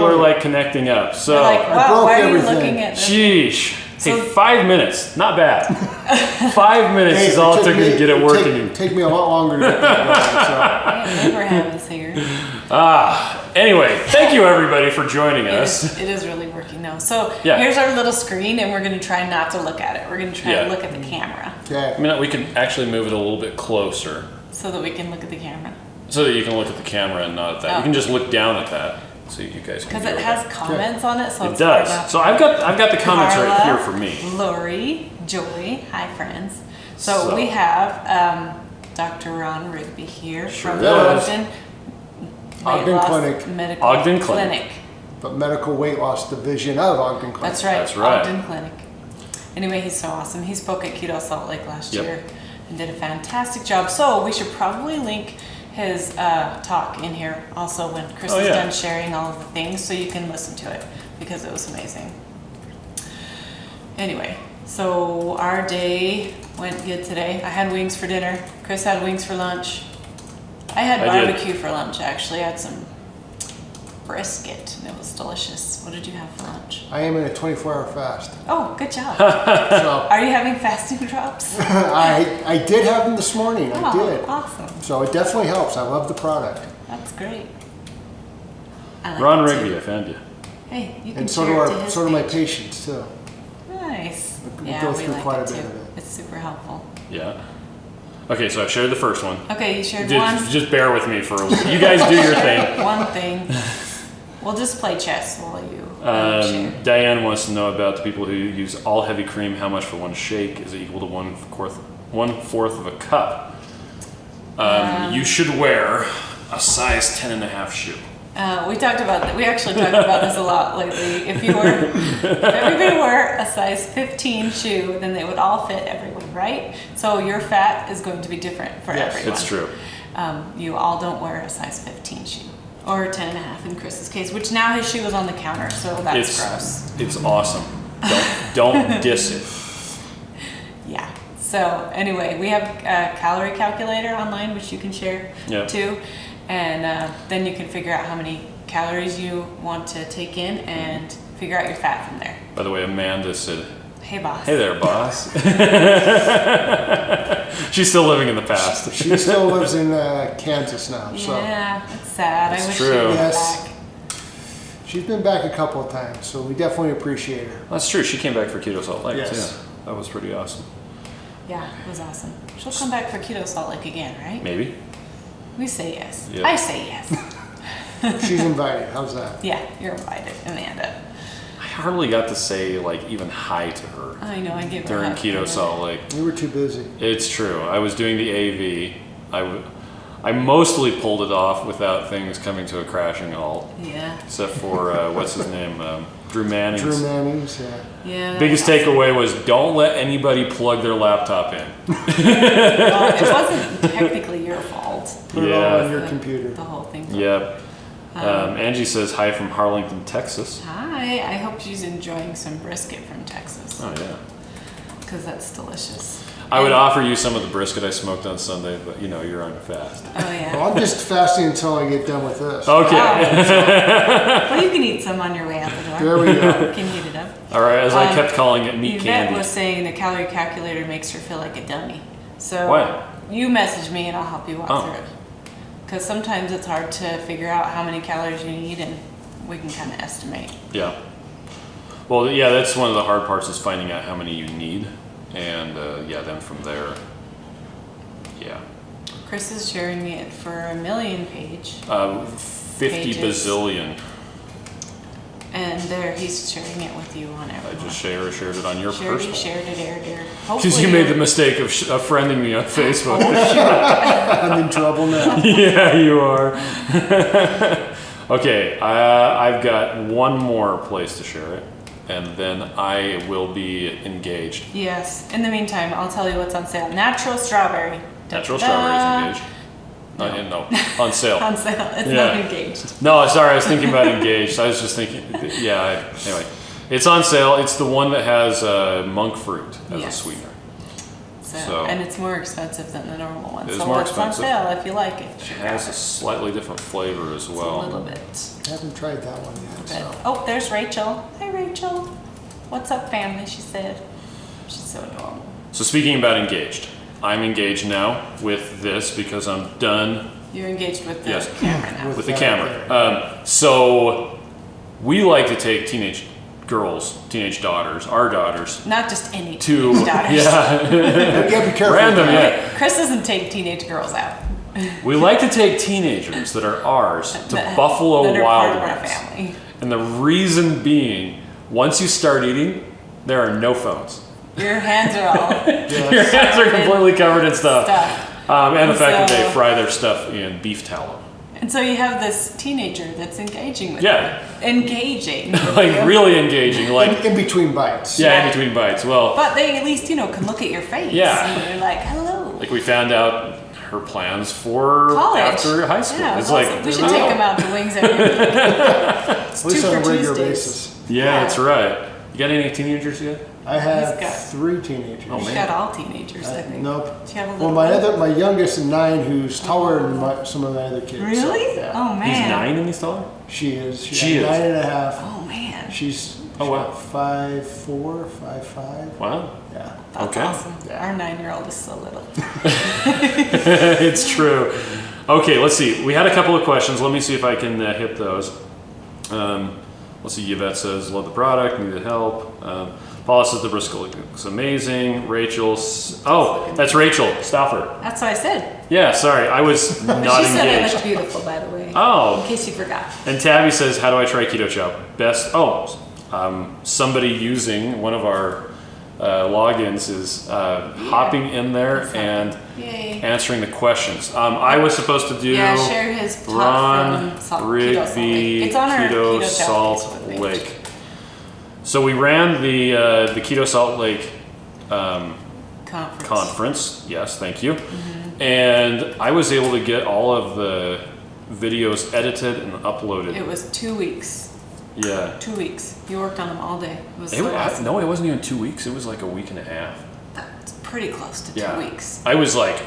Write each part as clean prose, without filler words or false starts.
people are like connecting up. So like, wow, why are you looking at this? Sheesh. Hey, 5 minutes, not bad. 5 minutes is all it took me to get it working. Take me a lot longer to get that going. So. Abraham is here. Anyway, thank you everybody for joining us. It is really working now. So here's our little screen, and we're going to try not to look at it. We're going to try to look at the camera. Okay. I mean, we can actually move it a little bit closer. So that we can look at the camera. So that you can look at the camera and not at that. You can just look down at that. So you guys can. Because it has comments on it, so it does. So I've got the comments Carla, right here for me. Lori, Joy, hi friends. So we have Dr. Rohn Rigby here from Ogden Clinic. Medical Ogden Clinic. The Medical Weight Loss Division of Ogden Clinic. That's right. That's right. Ogden Clinic. Anyway, he's so awesome. He spoke at Keto Salt Lake last year and did a fantastic job. So we should probably link his talk in here also when Chris is done sharing all of the things, so you can listen to it because it was amazing. Anyway, so our day went good today. I had wings for dinner. Chris had wings for lunch. I had barbecue for lunch, actually. I had some brisket, and it was delicious. What did you have for lunch? I am in a 24-hour fast. Oh, good job. So, are you having fasting drops? I did have them this morning. I did. Awesome. So it definitely helps. I love the product. That's great. I like Ron it Rigby, too. I found you. Hey, you can And so share do it to his so do my page. patients too. Nice. We Yeah, go we through like quite it a bit too. of it. It's super helpful. Yeah. Okay, so I've shared the first one. Okay, you shared one. Just bear with me for a little. You guys do your thing. One thing. We'll just play chess while you share. Diane wants to know about the people who use all heavy cream. How much for one shake? Is it equal to 1/4 of a cup? You should wear a size 10.5 shoe. We talked about that. We actually talked about this a lot lately. If everybody wore a size 15 shoe, then they would all fit everyone, right? So your fat is going to be different for everyone. It's true. You all don't wear a size 15 shoe. Or 10.5 in Chris's case, which now his shoe is on the counter, so that's gross. It's awesome. Don't diss it. Yeah. So anyway, we have a calorie calculator online, which you can share too. And then you can figure out how many calories you want to take in and figure out your fat from there. By the way, Amanda said, "Hey, boss." Hey there, boss. She's still living in the past. She still lives in Kansas now. So. Yeah, it's sad. That's I wish true. she was Yes. back. She's been back a couple of times, so we definitely appreciate her. That's true. She came back for Keto Salt Lake. Yes. Yeah, that was pretty awesome. Yeah, it was awesome. She'll come back for Keto Salt Lake again, right? Maybe. We say yes. Yeah. I say yes. She's invited. How's that? Yeah, you're invited, Amanda. I hardly got to say even hi to her I know, I get during Keto Salt Lake. We were too busy. It's true. I was doing the AV. I mostly pulled it off without things coming to a crashing halt. Yeah. Except for what's his name, Drew Mannings. Drew Mannings, Yeah. Biggest takeaway was don't let anybody plug their laptop in. Well, it wasn't technically your fault. Put it all on your computer. The whole thing. Yep. Angie says hi from Harlingen, Texas. Hi. I hope she's enjoying some brisket from Texas. Oh yeah. Because that's delicious. I would offer you some of the brisket I smoked on Sunday, but you're on a fast. Oh yeah. Well, I'm just fasting until I get done with this. Okay. Well, you can eat some on your way out the door. There we go. You can heat it up. All right. As I kept calling it meat Yvette candy. was saying the calorie calculator makes her feel like a dummy. So What? you message me and I'll help you walk Oh. through it. Because sometimes it's hard to figure out how many calories you need, and we can kind of estimate. Yeah. Well, yeah, that's one of the hard parts is finding out how many you need, and then from there, yeah. Chris is sharing it for a million page. 50 Pages. bazillion. And there, he's sharing it with you on I everyone. just shared it on your personal. Shared it, there. Because you made the mistake of friending me on Facebook. I'm in trouble now. Yeah, you are. Okay, I've got one more place to share it, and then I will be engaged. Yes. In the meantime, I'll tell you what's on sale. Natural strawberry. Natural Da-da-da. strawberries engaged. No, on sale. On sale. It's Yeah. not engaged. No, sorry, I was thinking about engaged. I was just thinking, anyway. It's on sale. It's the one that has monk fruit as a Yes. sweetener. And it's more expensive than the normal one. It is so more it's expensive. on sale if you like it. It has a slightly different flavor as well. A little bit. I haven't tried that one yet. So. Oh, there's Rachel. Hi, Rachel. What's up, family? She said. She's so adorable. So speaking about engaged, I'm engaged now with this because I'm done. You're engaged with the Yes. camera now. With the camera. So we like to take teenage girls, teenage daughters, our daughters. Not just any To teenage daughters. yeah, You gotta be careful. random. with that. Yeah, Chris doesn't take teenage girls out. we like to take teenagers that are ours to that Buffalo are Wild part of our Wings. family. And the reason being, once you start eating, there are no phones. Your hands are all Your hands are completely covered in stuff. stuff. And the fact that So- they fry their stuff in beef tallow. And so you have this teenager that's engaging with Yeah. you. Engaging. Like really engaging. Like, In between bites. yeah, in between bites. Well, But they at least, can look at your face. Yeah. And they're like, hello. like we found out her plans for College. after high school. Yeah, It's awesome. like, we should there take go. them out to wings every week. It's At least two on a for regular Tuesdays. basis. Yeah, that's right. You got any teenagers yet? I have He's got- 3 teenagers. Oh, You've man. got all teenagers, I think. Nope. Do you have a Well, little my youngest is 9, who's taller than some of my other kids. so, Really? yeah. Oh, man. He's 9 and he's taller? She is. She She's is. 9.5. Oh, man. She's Oh, wow. 5'4", 5'5". Wow. Yeah. That's Okay. awesome. Yeah. Our 9-year-old is so little. It's true. Okay, let's see. We had a couple of questions. Let me see if I can hit those. Let's see. Yvette says, love the product, needed help. Paula says the brisket looks amazing. Oh, that's Rachel Stauffer. That's what I said. Yeah, sorry. I was not She said it engaged. looked beautiful, by the way. In Oh, case you forgot. and Tabby says, how do I try Keto Chow? Somebody using one of our logins is hopping in there and Yay. answering the questions. I was supposed to do Yeah, share his plot Ron from Keto Salt Rigby Lake. It's on our Keto Keto Chow Salt Facebook page. Lake. So we ran the Keto Salt Lake conference. Yes, thank you. Mm-hmm. And I was able to get all of the videos edited and uploaded. It was 2 weeks. Yeah. 2 weeks. You worked on them all day. It was so awesome. No, it wasn't even 2 weeks. It was like a week and a half. That's pretty close to Yeah. 2 weeks. I was like,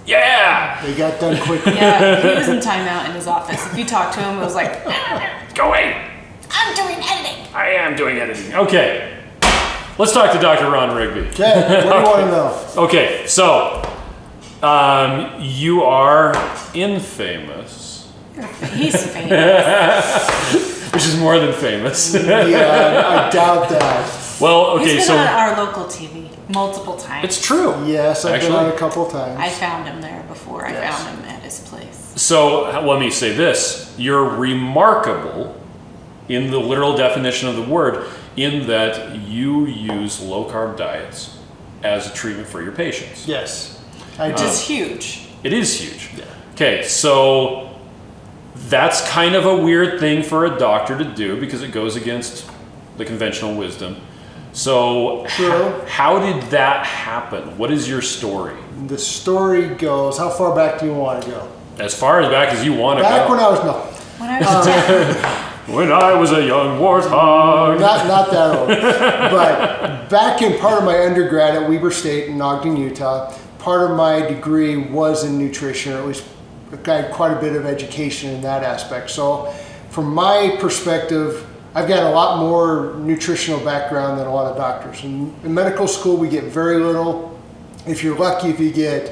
yeah, They got done quickly. Yeah, he was in timeout in his office. If you talked to him, it was like, go away. I'm doing editing. I am doing editing. Okay. Let's talk to Dr. Rohn Rigby. Okay, what do you want to know? Okay, so you are infamous, He's famous. which is more than famous. Yeah, I doubt that. Well, okay, He's been so on our local TV multiple times. it's true. Yes, I've Actually? been on a couple times. I found him there before. I Yes. found him at his place. So let me say this: you're remarkable in the literal definition of the word, in that you use low carb diets as a treatment for your patients. Yes, I Which do. is huge. It is huge. Okay, so that's kind of a weird thing for a doctor to do because it goes against the conventional wisdom. So True. how did that happen? What is your story? The story goes, how far back do you want to go? As far as back as you want to Back go. when I was, no, When I was 10, When I was a young warthog. not that old. But back in part of my undergrad at Weber State in Ogden, Utah, part of my degree was in nutrition, or at least I had quite a bit of education in that aspect. So from my perspective, I've got a lot more nutritional background than a lot of doctors. In medical school, we get very little. If you're lucky, if you get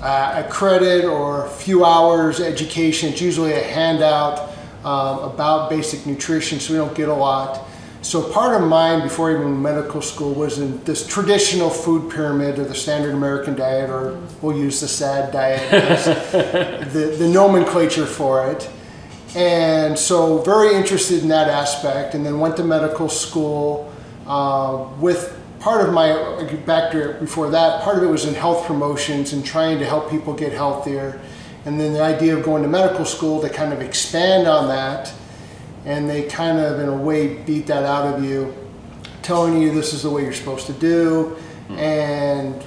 a credit or a few hours education, it's usually a handout about basic nutrition, so we don't get a lot. So part of mine before even medical school was in this traditional food pyramid, or the standard American diet, or we'll use the SAD diet as the nomenclature for it. And so very interested in that aspect, and then went to medical school with part of my, back to before that, part of it was in health promotions and trying to help people get healthier. And then the idea of going to medical school to kind of expand on that, and they kind of in a way beat that out of you, telling you this is the way you're supposed to do. And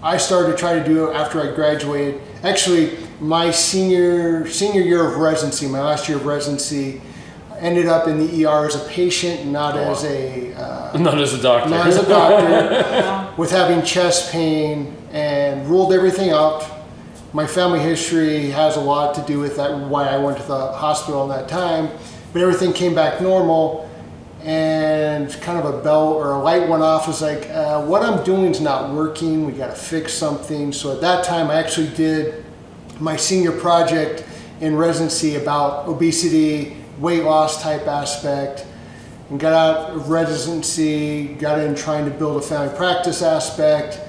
I started to try to do it after I graduated. Actually, my senior year of residency, my last year of residency, ended up in the ER as a patient, not as a Not as a doctor. not as a doctor, with having chest pain and ruled everything out. My family history has a lot to do with that, why I went to the hospital in that time, but everything came back normal, and kind of a bell or a light went off. It was like, what I'm doing is not working, we got to fix something. So at that time, I actually did my senior project in residency about obesity, weight loss type aspect, and got out of residency, got in trying to build a family practice aspect,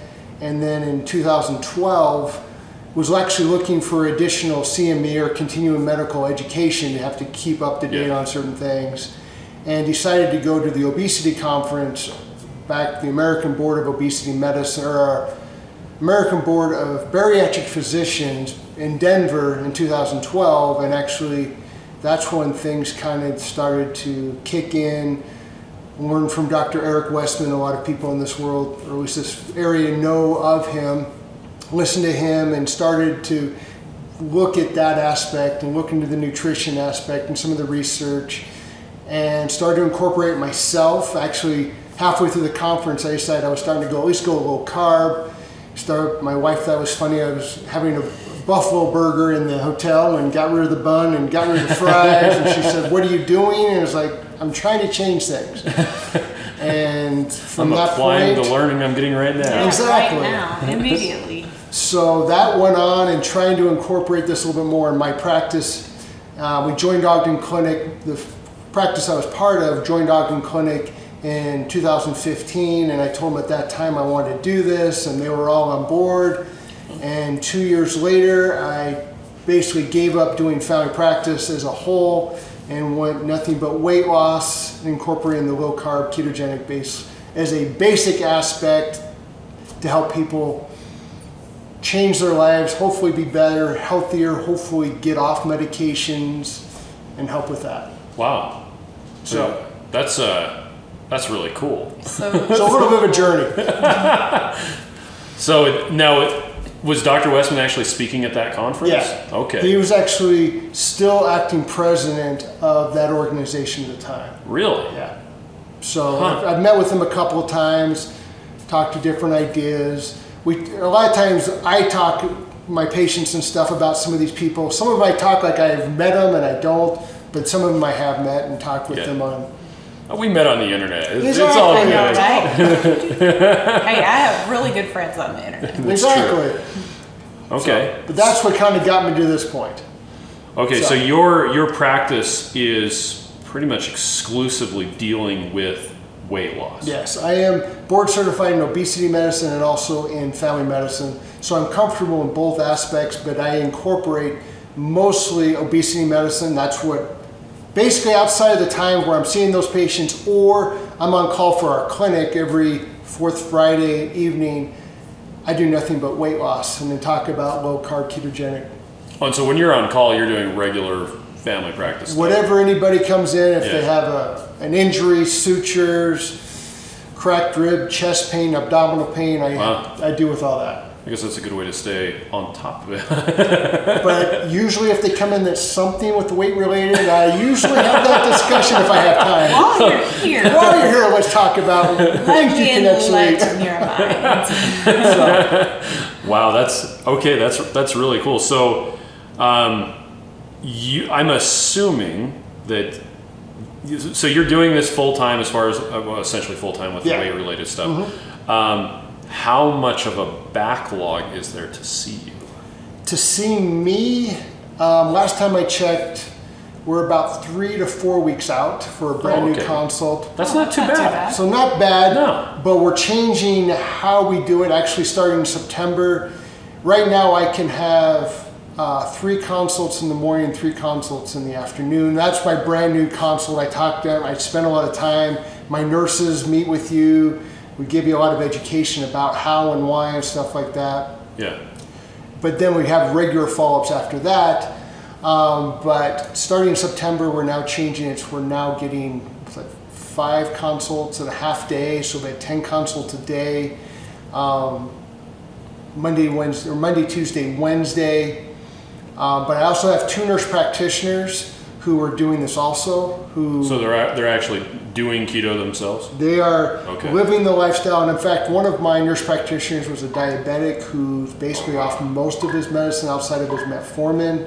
and then in 2012, was actually looking for additional CME or continuing medical education to have to keep up to date on certain things, and decided to go to the obesity conference back, the American Board of Obesity Medicine, or American Board of Bariatric Physicians in Denver in 2012, and actually that's when things kind of started to kick in. Learned from Dr. Eric Westman. A lot of people in this world, or at least this area, know of him. Listened to him and started to look at that aspect and look into the nutrition aspect and some of the research, and started to incorporate it myself. Actually, halfway through the conference, I decided I was starting to go, at least go low carb. My wife thought it was funny. I was having a buffalo burger in the hotel and got rid of the bun and got rid of the fries. And she said, "What are you doing?" And I was like, "I'm trying to change things." And from I'm that applying point, the learning I'm getting right now. Yeah, Exactly. Right now, immediately. so that went on, and trying to incorporate this a little bit more in my practice. We joined Ogden Clinic. The practice I was part of joined Ogden Clinic in 2015, and I told them at that time I wanted to do this, and they were all on board. And 2 years later, I basically gave up doing family practice as a whole and went nothing but weight loss, incorporating the low carb ketogenic base as a basic aspect to help people change their lives, hopefully be better, healthier, hopefully get off medications, and help with that. Wow. So that's really cool. So It's a little bit of a journey. So now, was Dr. Westman actually speaking at that conference? Yeah. Okay. He was actually still acting president of that organization at the time. Really? Yeah. So I've met with him a couple of times, talked to different ideas. A lot of times I talk to my patients and stuff about some of these people. Some of them I talk like I've met them and I don't, but some of them I have met and talked with them on. We met on the internet. It's Exactly. all I know, good. right? Hey, I have really good friends on the internet. Exactly. Okay. But that's what kind of got me to this point. Okay, So- so your practice is pretty much exclusively dealing with weight loss. Yes, I am board certified in obesity medicine and also in family medicine. So I'm comfortable in both aspects, but I incorporate mostly obesity medicine. That's what, basically outside of the time where I'm seeing those patients, or I'm on call for our clinic every fourth Friday evening, I do nothing but weight loss and then talk about low carb ketogenic. Oh, and so when you're on call, you're doing regular family practice stuff. Whatever anybody comes in, if they have an injury, sutures, cracked rib, chest pain, abdominal pain, I deal with all that. I guess that's a good way to stay on top of it. But usually if they come in that's something with weight related, I usually have that discussion if I have time. While you're here, While you're here, let's talk about things you can actually. enlighten your mind. Wow, that's really cool. So, I'm assuming that. So you're doing this full time, as far as essentially full time with the weight related stuff. How much of a backlog is there to see you? To see me, last time I checked, we're about 3 to 4 weeks out for a brand new consult. That's not too bad. So not bad, No. but we're changing how we do it, actually starting in September. Right now I can have 3 consults in the morning, 3 consults in the afternoon. That's my brand new consult. I talk to them, I spend a lot of time. My nurses meet with you. We give you a lot of education about how and why and stuff like that. Yeah. But then we have regular follow-ups after that. But starting in September, we're now changing it. We're now getting 5 consults in a half day, so we have 10 consults a day. Monday, Tuesday, Wednesday. But I also have 2 nurse practitioners who are doing this also. So they're actually doing keto themselves? They are Okay. living the lifestyle. And in fact, one of my nurse practitioners was a diabetic who's basically off most of his medicine outside of his metformin.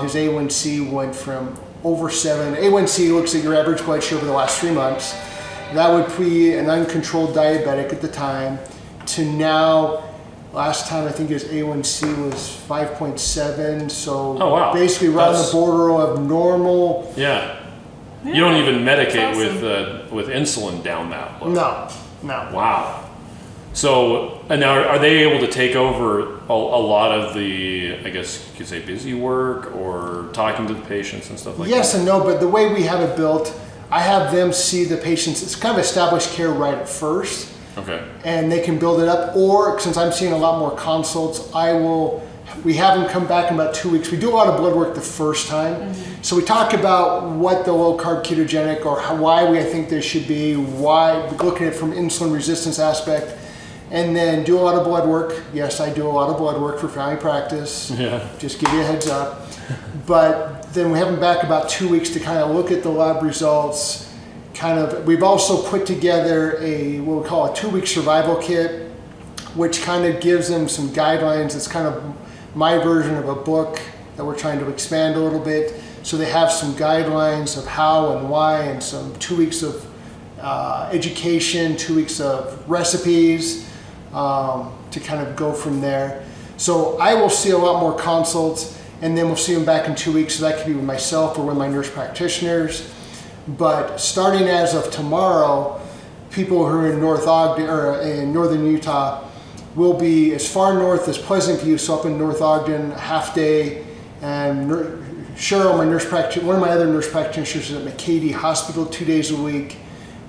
His A1C went from over 7. A1C looks at your average blood sugar over the last 3 months. That would be an uncontrolled diabetic at the time, to now, last time I think his A1C was 5.7. So Oh, wow. basically right on the That's- border of normal. Yeah. You don't even medicate That's awesome. with insulin down that low. No. Wow. So, and now are they able to take over a lot of the, I guess you could say, busy work or talking to the patients and stuff like that? Yes and no, but the way we have it built, I have them see the patients. It's kind of established care right at first, Okay. and they can build it up. Or since I'm seeing a lot more consults, we have them come back in about 2 weeks. We do a lot of blood work the first time. So we talk about what the low carb ketogenic, or why I think there should be, why, looking at it from insulin resistance aspect, and then do a lot of blood work. Yes, I do a lot of blood work for family practice. Yeah. Just give you a heads up. But then we have them back about 2 weeks to kind of look at the lab results. We've also put together what we call a 2-week survival kit, which kind of gives them some guidelines. It's kind of my version of a book that we're trying to expand a little bit. So they have some guidelines of how and why, and some 2 weeks of education, 2 weeks of recipes, to kind of go from there. So I will see a lot more consults, and then we'll see them back in 2 weeks. So that could be with myself or with my nurse practitioners. But starting as of tomorrow, people who are in North Ogden or in northern Utah will be as far north as Pleasant View, so up in North Ogden, half day. And Cheryl, one of my other nurse practitioners, is at McCady Hospital 2 days a week.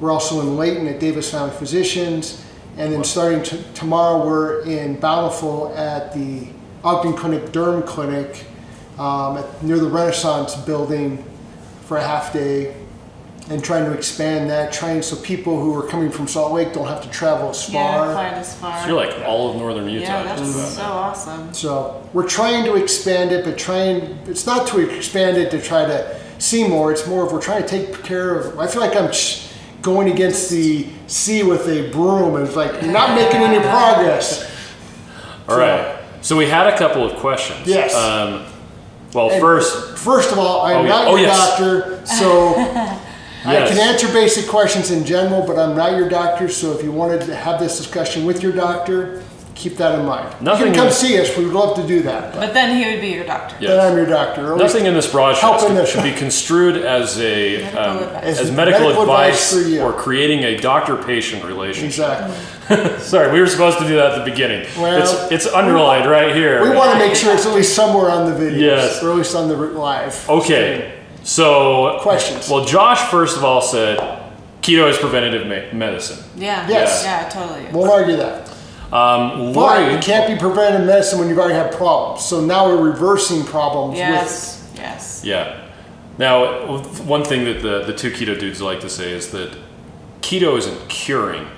We're also in Layton at Davis Family Physicians. And then starting tomorrow, we're in Bountiful at the Ogden Clinic Derm Clinic near the Renaissance building for a half day, and trying to expand that, so people who are coming from Salt Lake don't have to travel as far. Yeah, quite as far. So you're like all of northern Utah. Yeah, just that's about so now. awesome. So we're trying to expand it, but it's not to expand it to try to see more. It's more of we're trying to take care of. I feel like I'm going against the sea with a broom, and it's like not making any progress. All right. So we had a couple of questions. Yes. Well, And first of all, I'm not your doctor, so I can answer basic questions in general, but I'm not your doctor. So if you wanted to have this discussion with your doctor, keep that in mind. You can come see us. We would love to do that. But then he would be your doctor. Yes. Then I'm your doctor. Or Nothing in this broadcast helping should be construed as Medical medical advice for you. or creating a doctor-patient relationship. Exactly. Sorry, we were supposed to do that at the beginning. Well, it's underlined right here. We want to make sure it's at least somewhere on the videos, Yes. or at least on the live. Okay, so Questions? Well, Josh first of all said keto is preventative medicine. Yeah. Yes. Yeah, totally. Won't argue that. But Lori, it can't be preventive medicine when you've already had problems. So now we're reversing problems Yes. Yes. yeah. Now, one thing that the two keto dudes like to say is that keto isn't curing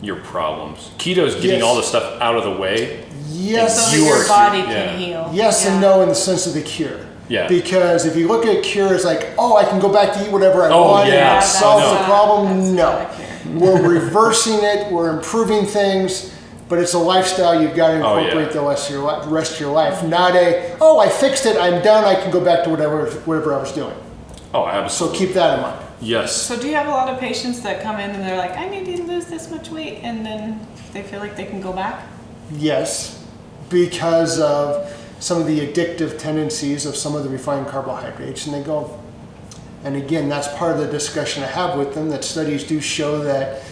your problems. Keto is getting Yes. all the stuff out of the way. with it. Yes. So You that are your body cured, yeah. can heal. Yes and no in the sense of the cure. Yeah. Because if you look at cure as like, oh, I can go back to eat whatever I Oh, want yeah, and that that's solves the not- problem. No. not a cure. We're reversing it. We're improving things. But it's a lifestyle you've got to Oh, yeah. incorporate the rest of your life. Not I fixed it, I'm done, I can go back to whatever I was doing. Oh, So absolutely. keep that in mind. Yes. So do you have a lot of patients that come in and they're like, I need to lose this much weight, and then they feel like they can go back? Yes, because of some of the addictive tendencies of some of the refined carbohydrates. And they go, and again, that's part of the discussion I have with them, that studies do show that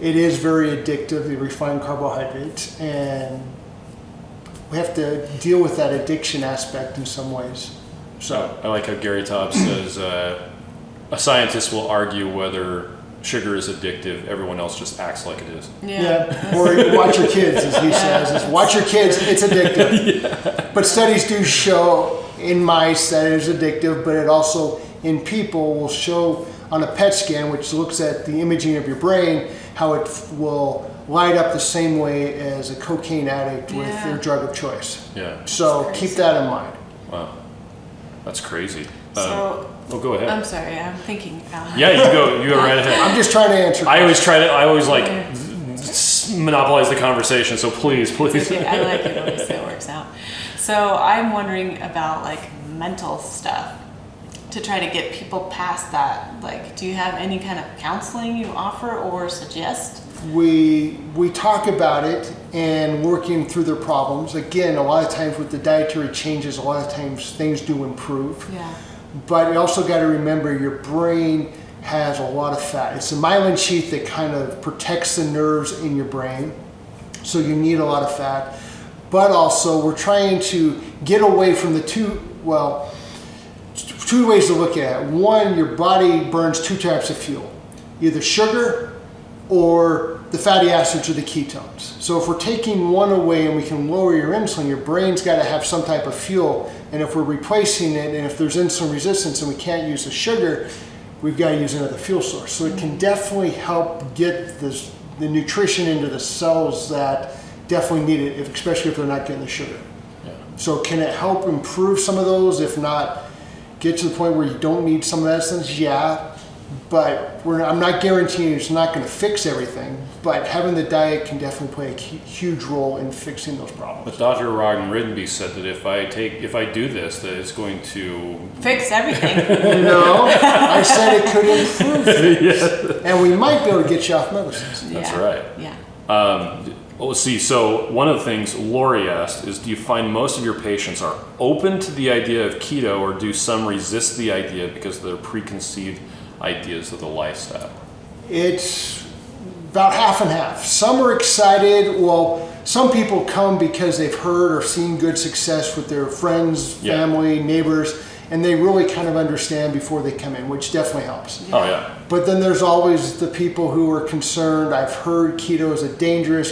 it is very addictive, the refined carbohydrates, and we have to deal with that addiction aspect in some ways. So I like how Gary Taub says a scientist will argue whether sugar is addictive. Everyone else just acts like it is. yeah, or watch your kids, as he says, is watch your kids, it's addictive. But studies do show in mice that it is addictive, but it also in people will show on a PET scan, which looks at the imaging of your brain, how it will light up the same way as a cocaine addict with their drug of choice. Yeah. So That's keep crazy. that in mind. Wow. That's crazy. So, go ahead. I'm sorry, I'm thinking. Yeah, you go right ahead. I'm just trying to answer. I always like monopolize the conversation, so please. Okay, I like it always, so it works out. So I'm wondering about like mental stuff to try to get people past that. Like, do you have any kind of counseling you offer or suggest? We talk about it and working through their problems. Again, a lot of times with the dietary changes, a lot of times things do improve. Yeah. But you also got to remember your brain has a lot of fat. It's a myelin sheath that kind of protects the nerves in your brain. So you need a lot of fat. But also we're trying to get away from the two ways to look at it. One, your body burns two types of fuel, either sugar or the fatty acids or the ketones. So if we're taking one away and we can lower your insulin, your brain's got to have some type of fuel. And if we're replacing it, and if there's insulin resistance and we can't use the sugar, we've got to use another fuel source. So it can definitely help get the nutrition into the cells that definitely need it, especially if they're not getting the sugar. Yeah. So can it help improve some of those? If not, get to the point where you don't need some medicines? Yeah. But I'm not guaranteeing it's not going to fix everything, but having the diet can definitely play a huge role in fixing those problems. But Dr. Rohn Rigby said that if I do this, that it's going to Fix everything. No, I said it could improve things. And we might be able to get you off medicines. That's Yeah. right. Yeah. Let's see. So one of the things Lori asked is, do you find most of your patients are open to the idea of keto, or do some resist the idea because of their preconceived ideas of the lifestyle? It's about half and half. Some are excited. Well, some people come because they've heard or seen good success with their friends, family, neighbors, and they really kind of understand before they come in, which definitely helps. Oh yeah. But then there's always the people who are concerned. I've heard keto is could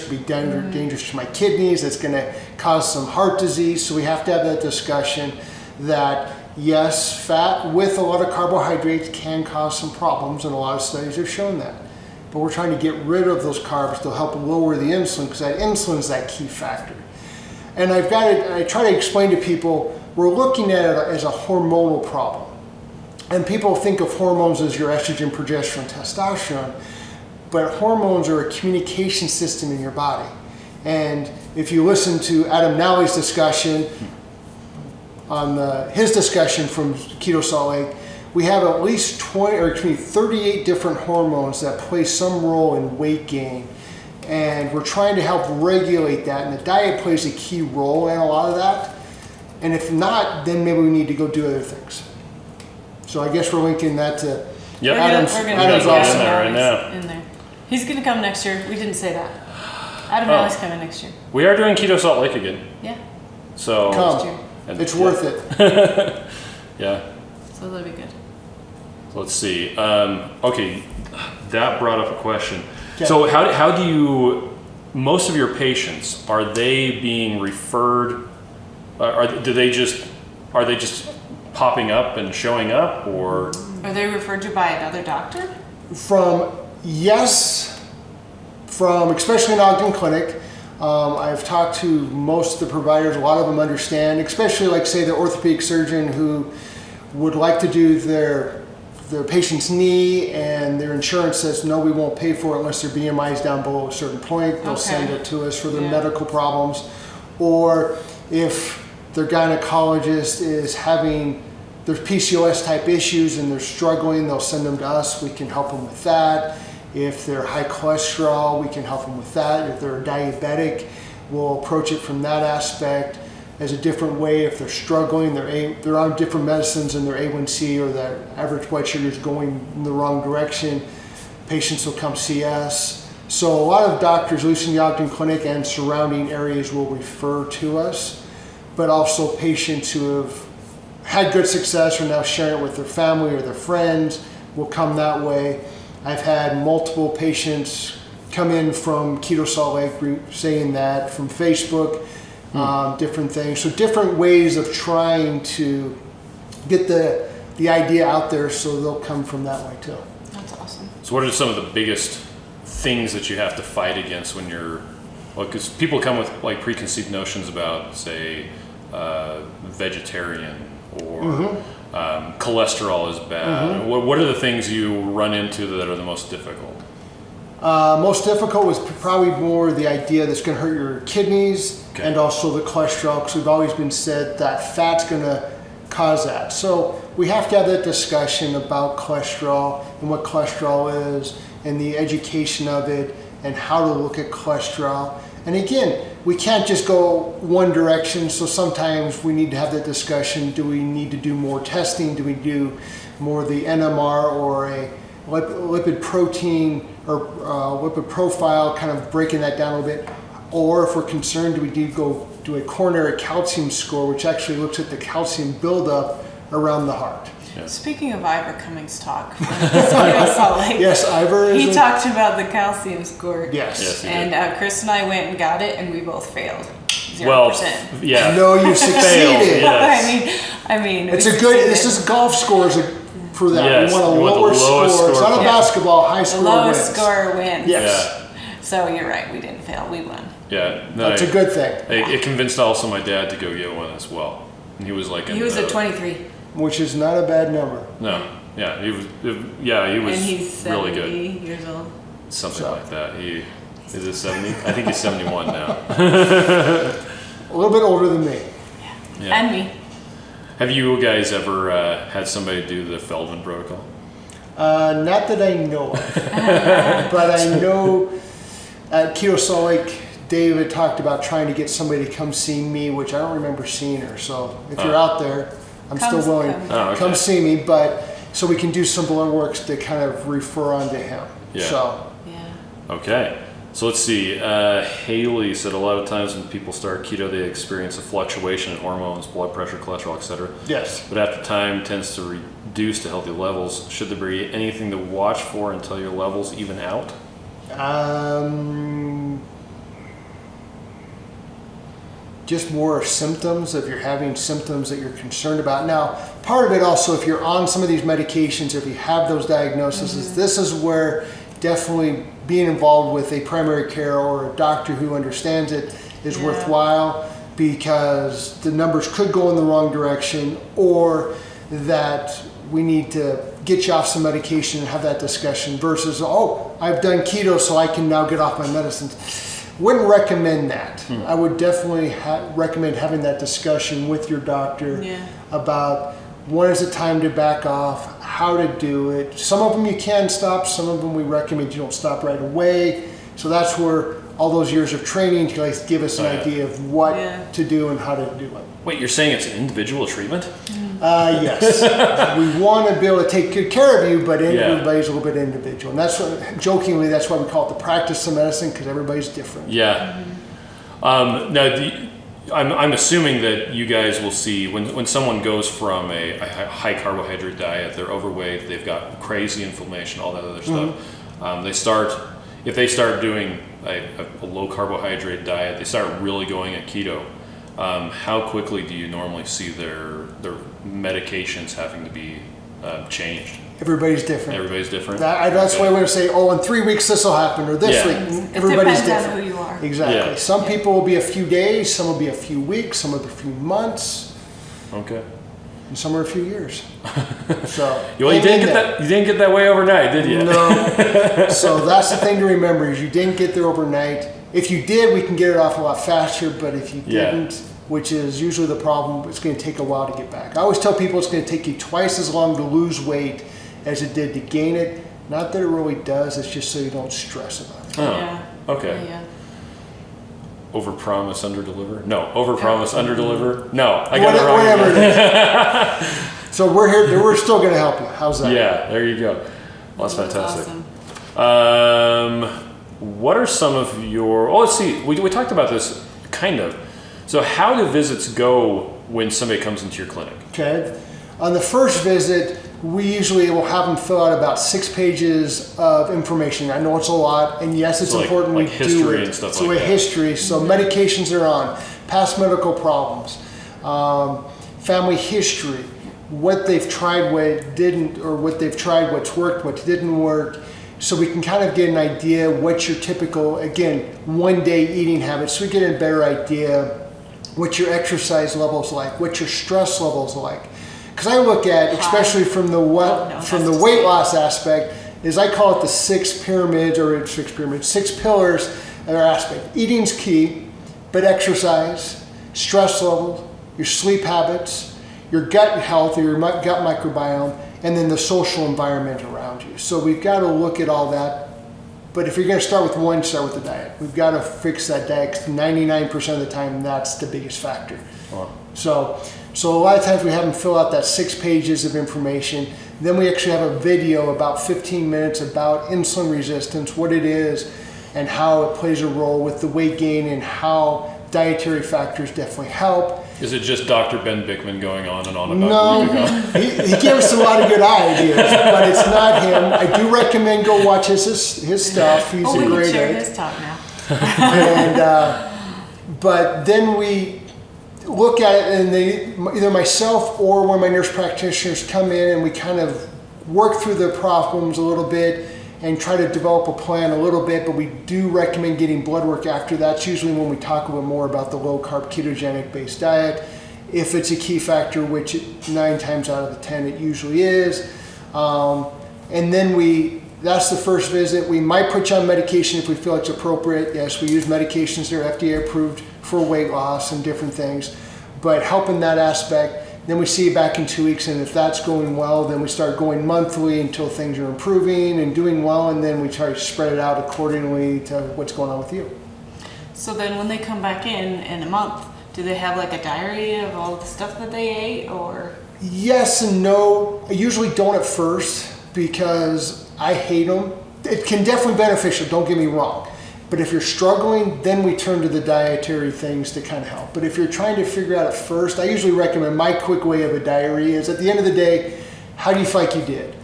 be dangerous to my kidneys. It's going to cause some heart disease. So we have to have that discussion that yes, fat with a lot of carbohydrates can cause some problems, and a lot of studies have shown that. But we're trying to get rid of those carbs to help lower the insulin, because that insulin is that key factor. And I try to explain to people, we're looking at it as a hormonal problem. And people think of hormones as your estrogen, progesterone, testosterone, but hormones are a communication system in your body. And if you listen to Adam Nally's discussion, on his discussion from Keto Salt Lake, we have at least 38 different hormones that play some role in weight gain. And we're trying to help regulate that, and the diet plays a key role in a lot of that. And if not, then maybe we need to go do other things. So I guess we're linking that to Adam's awesome. Right now. In there. He's going to come next year. We didn't say that. Adam Nally's coming next year. We are doing Keto Salt Lake again. Yeah. So come. It's worth it. Yeah. So that'll be good. Let's see. Okay, that brought up a question. Okay. So how do you, most of your patients, are they being referred, are they just popping up and showing up, or? Are they referred to by another doctor? From especially in Ogden Clinic. I've talked to most of the providers. A lot of them understand, especially like say the orthopedic surgeon who would like to do their patient's knee, and their insurance says no, we won't pay for it unless their BMI is down below a certain point. They'll send it to us for their medical problems. Or if their gynecologist is having their PCOS type issues and they're struggling, they'll send them to us. We can help them with that. If they're high cholesterol, we can help them with that. If they're diabetic, we'll approach it from that aspect as a different way. If they're struggling, they're on different medicines and their A1C or their average blood sugar is going in the wrong direction, patients will come see us. So a lot of doctors, at least in the Ogden Clinic and surrounding areas, will refer to us, but also patients who have had good success are now sharing it with their family or their friends will come that way. I've had multiple patients come in from Keto Salt Lake group saying that, from Facebook, different things. So different ways of trying to get the idea out there, so they'll come from that way too. That's awesome. So what are some of the biggest things that you have to fight against when you're, because people come with like preconceived notions about, say, vegetarian or cholesterol is bad. What are the things you run into that are the most difficult? Most difficult was probably more the idea that's going to hurt your kidneys and also the cholesterol, because we've always been said that fat's going to cause that. So we have to have that discussion about cholesterol and what cholesterol is and the education of it and how to look at cholesterol. And again, we can't just go one direction, so sometimes we need to have that discussion. Do we need to do more testing? Do we do more of the NMR or a lipid protein or lipid profile, kind of breaking that down a little bit? Or if we're concerned, do we go do a coronary calcium score, which actually looks at the calcium buildup around the heart? Yeah. Speaking of Ivor Cummings' talk, Salt Lake, yes, Ivor. He talked about the calcium score. Yes. And Chris and I went and got it, and we both failed. 0%. Well, yeah. No, you succeeded. Yes. I mean, it's a good. This is golf scores for that. Yes, we want a you want the lower lowest score. It's score. not a basketball. High the score lowest wins. score wins. Yes. Yeah. So you're right. We didn't fail. We won. Yeah. No, That's a good thing. It convinced also my dad to go get one as well. And he was like, He was at 23. Which is not a bad number. No. Yeah. He was. He was And he's really 70 good. years old. Something like that. Is it 70? I think he's 71 now. A little bit older than me. Yeah. And me. Have you guys ever had somebody do the Feldman Protocol? Not that I know of, but I know at Keto Salt Lake, David talked about trying to get somebody to come see me, which I don't remember seeing her. So if you're out there, I'm still willing. Come see me, but so we can do some blood works to kind of refer on to him. Yeah. So. Yeah. Okay. So let's see. Haley said a lot of times when people start keto, they experience a fluctuation in hormones, blood pressure, cholesterol, etc. Yes. But after time tends to reduce to healthy levels. Should there be anything to watch for until your levels even out? Just more symptoms, if you're having symptoms that you're concerned about. Now, part of it also, if you're on some of these medications, if you have those diagnoses, this is where definitely being involved with a primary care or a doctor who understands it is worthwhile, because the numbers could go in the wrong direction, or that we need to get you off some medication and have that discussion versus, oh, I've done keto so I can now get off my medicines. Wouldn't recommend that. I would definitely recommend having that discussion with your doctor about when is it time to back off, how to do it. Some of them you can stop, some of them we recommend you don't stop right away. So that's where all those years of training to like give us an idea of what to do and how to do it. Wait, you're saying it's an individual treatment? Yes. We want to be able to take good care of you, but everybody's a little bit individual. And that's what, jokingly, that's why we call it the practice of medicine, because everybody's different. Yeah. Now, I'm assuming that you guys will see when someone goes from a high carbohydrate diet, they're overweight, they've got crazy inflammation, all that other stuff. If they start doing a low carbohydrate diet, they start really going at keto. How quickly do you normally see their medications having to be changed? Everybody's different. Everybody's different. That's why we're going to say, oh, in 3 weeks this will happen, or this week. Everybody's It depends different. on who you are. Exactly. Yeah. Some people will be a few days, some will be a few weeks, some will be a few months, Okay. and some are a few years. So You didn't get that way overnight, did you? No. So that's the thing to remember, is you didn't get there overnight. If you did, we can get it off a lot faster, but if you didn't, which is usually the problem, it's going to take a while to get back. I always tell people it's going to take you twice as long to lose weight as it did to gain it. Not that it really does, it's just so you don't stress about it. Oh, okay. Overpromise, underdeliver? No. Overpromise, underdeliver? No. I got it wrong. Whatever it is. So we're here, we're still going to help you. How's that? Yeah, there you go. Well, that's fantastic. Awesome. What are some of your... Oh, let's see. We talked about this, kind of. So how do visits go when somebody comes into your clinic? Okay. On the first visit, we usually will have them fill out about 6 pages of information. I know it's a lot, and yes, it's important we do history it. And stuff so like that. History, so medications they're on, past medical problems, family history, what they've tried, what didn't, or what they've tried, what's worked, what didn't work. So we can kind of get an idea what your typical, again, one-day eating habits. So we get a better idea what your exercise level's like, what your stress level's like. because I look at, especially from the weight loss aspect, is I call it the six pillars of our aspect. Eating's key, but exercise, stress level, your sleep habits, your gut health or your gut microbiome, and then the social environment around you. So we've got to look at all that. But if you're going to start with one, start with the diet. We've got to fix that diet because 99% of the time, that's the biggest factor. Wow. So a lot of times we have them fill out that 6 pages of information. Then we actually have a video about 15 minutes about insulin resistance, what it is, and how it plays a role with the weight gain and how dietary factors definitely help. Is it just Dr. Ben Bickman going on and on about No, he gave us a lot of good ideas, but it's not him. I do recommend go watch his stuff. He's a we great can share guy. his talk now. And but then we look at it, and either myself or one of my nurse practitioners come in, and we kind of work through the problems a little bit and try to develop a plan a little bit, but we do recommend getting blood work after that. It's usually when we talk a bit more about the low carb ketogenic based diet, if it's a key factor, which 9 times out of the 10 it usually is. And then that's the first visit. We might put you on medication if we feel it's appropriate. Yes, we use medications that are FDA approved for weight loss and different things, but helping that aspect. Then we see you back in 2 weeks, and if that's going well, then we start going monthly until things are improving and doing well, and then we try to spread it out accordingly to what's going on with you. So then when they come back in a month, do they have like a diary of all the stuff that they ate, or? Yes and no. I usually don't at first because I hate them. It can definitely be beneficial, don't get me wrong. But if you're struggling, then we turn to the dietary things to kind of help. But if you're trying to figure out at first, I usually recommend my quick way of a diary is at the end of the day, how do you feel like you did?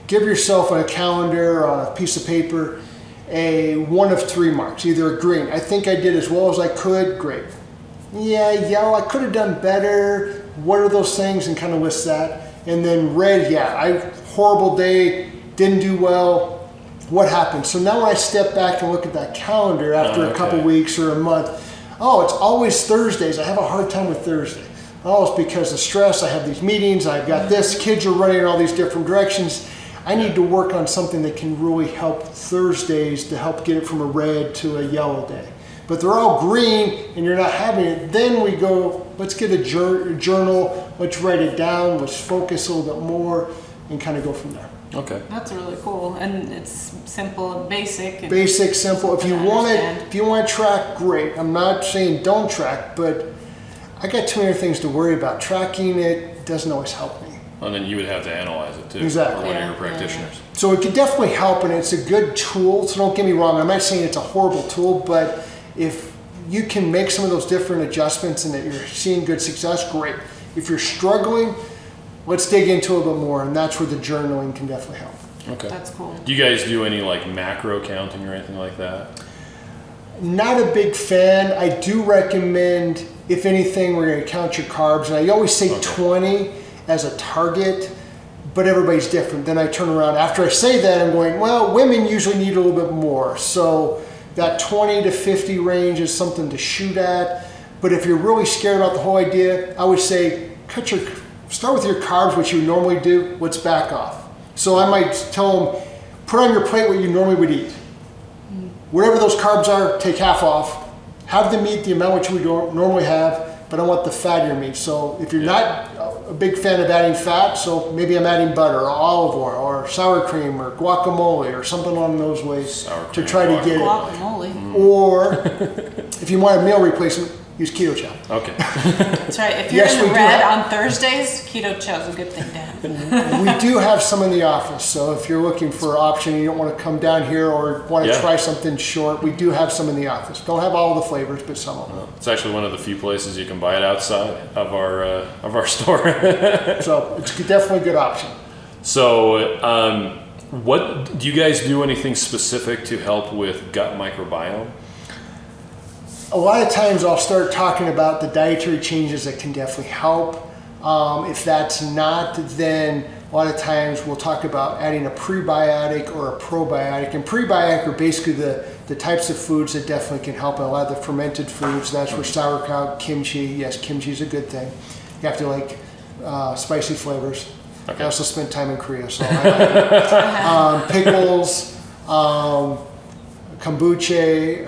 Give yourself on a calendar or on a piece of paper a 1 of 3 marks, either a green, I think I did as well as I could, great. Yeah, yellow, I could have done better. What are those things? And kind of list that. And then red, horrible day, didn't do well. What happened? So now when I step back and look at that calendar after a couple weeks or a month, it's always Thursdays. I have a hard time with Thursday. Oh, it's because of stress. I have these meetings. I've got this. Kids are running in all these different directions. I need to work on something that can really help Thursdays to help get it from a red to a yellow day. But they're all green and you're not having it. Then we go, let's get a journal. Let's write it down. Let's focus a little bit more and kind of go from there. Okay. That's really cool, and it's simple and basic. Basic, simple. If you want to track, great. I'm not saying don't track, but I got too many things to worry about. Tracking it doesn't always help me. And then you would have to analyze it too. Exactly. For one of your practitioners. So it could definitely help, and it's a good tool. So don't get me wrong. I'm not saying it's a horrible tool, but if you can make some of those different adjustments and that you're seeing good success, great. If you're struggling, let's dig into it a little bit more, and that's where the journaling can definitely help. Okay. That's cool. Do you guys do any like macro counting or anything like that? Not a big fan. I do recommend, if anything, we're going to count your carbs. And I always say 20 as a target, but everybody's different. Then I turn around. After I say that, I'm going, well, women usually need a little bit more. So that 20 to 50 range is something to shoot at. But if you're really scared about the whole idea, I would say start with your carbs, what you normally do, let's back off. So I might tell them, put on your plate what you normally would eat. Whatever those carbs are, take half off. Have the meat, the amount which we normally have, but I want the fattier meat. So if you're not a big fan of adding fat, so maybe I'm adding butter or olive oil or sour cream or guacamole or something along those ways to try to get it. Guacamole. Or if you want a meal replacement, use Keto Chow. Okay. That's right. If you're in the red on Thursdays, Keto Chow is a good thing to have. We do have some in the office, so if you're looking for an option, you don't want to come down here or want to try something short, we do have some in the office. Don't have all the flavors, but some of them. It's actually one of the few places you can buy it outside of our store. So it's definitely a good option. So, what do you guys do? Anything specific to help with gut microbiome? A lot of times I'll start talking about the dietary changes that can definitely help. If that's not, then a lot of times we'll talk about adding a prebiotic or a probiotic. And prebiotic are basically the types of foods that definitely can help. And a lot of the fermented foods, that's where sauerkraut, kimchi, yes, kimchi is a good thing. You have to spicy flavors. Okay. I also spent time in Korea, so I like it. Pickles, kombucha,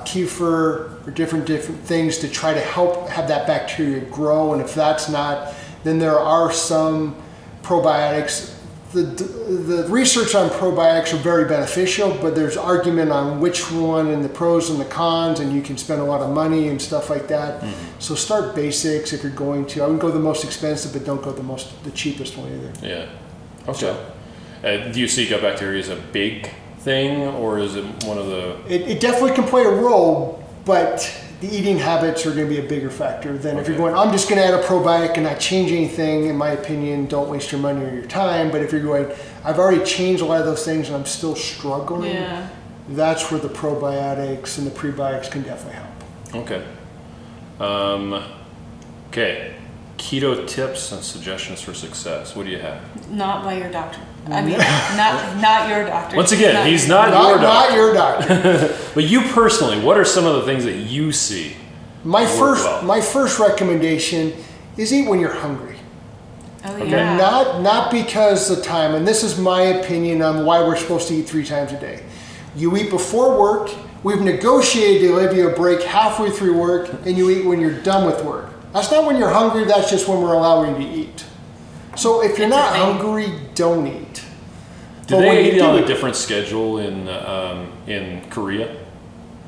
kefir, or different things to try to help have that bacteria grow. And if that's not, then there are some probiotics. The research on probiotics are very beneficial, but there's argument on which one and the pros and the cons, and you can spend a lot of money and stuff like that. So start basics if you're going to. I wouldn't go the most expensive, but don't go the cheapest one either. Yeah. Okay. Do you see gut bacteria as a big thing, or is it one of the... It definitely can play a role, but the eating habits are going to be a bigger factor than if you're going, I'm just going to add a probiotic and not change anything. In my opinion, don't waste your money or your time. But if you're going, I've already changed a lot of those things and I'm still struggling, that's where the probiotics and the prebiotics can definitely help. Okay. Okay. Keto tips and suggestions for success. What do you have? Not by your doctor. I mean, not your doctor. Once again, he's not your doctor. Not your doctor. But you personally, what are some of the things that you see? My first recommendation is eat when you're hungry. Oh, yeah. Not because of time, and this is my opinion on why we're supposed to eat 3 times a day. You eat before work. We've negotiated to give you a break halfway through work, and you eat when you're done with work. That's not when you're hungry. That's just when we're allowing you to eat. So if you're not hungry, don't eat. Do they eat on a different schedule in Korea?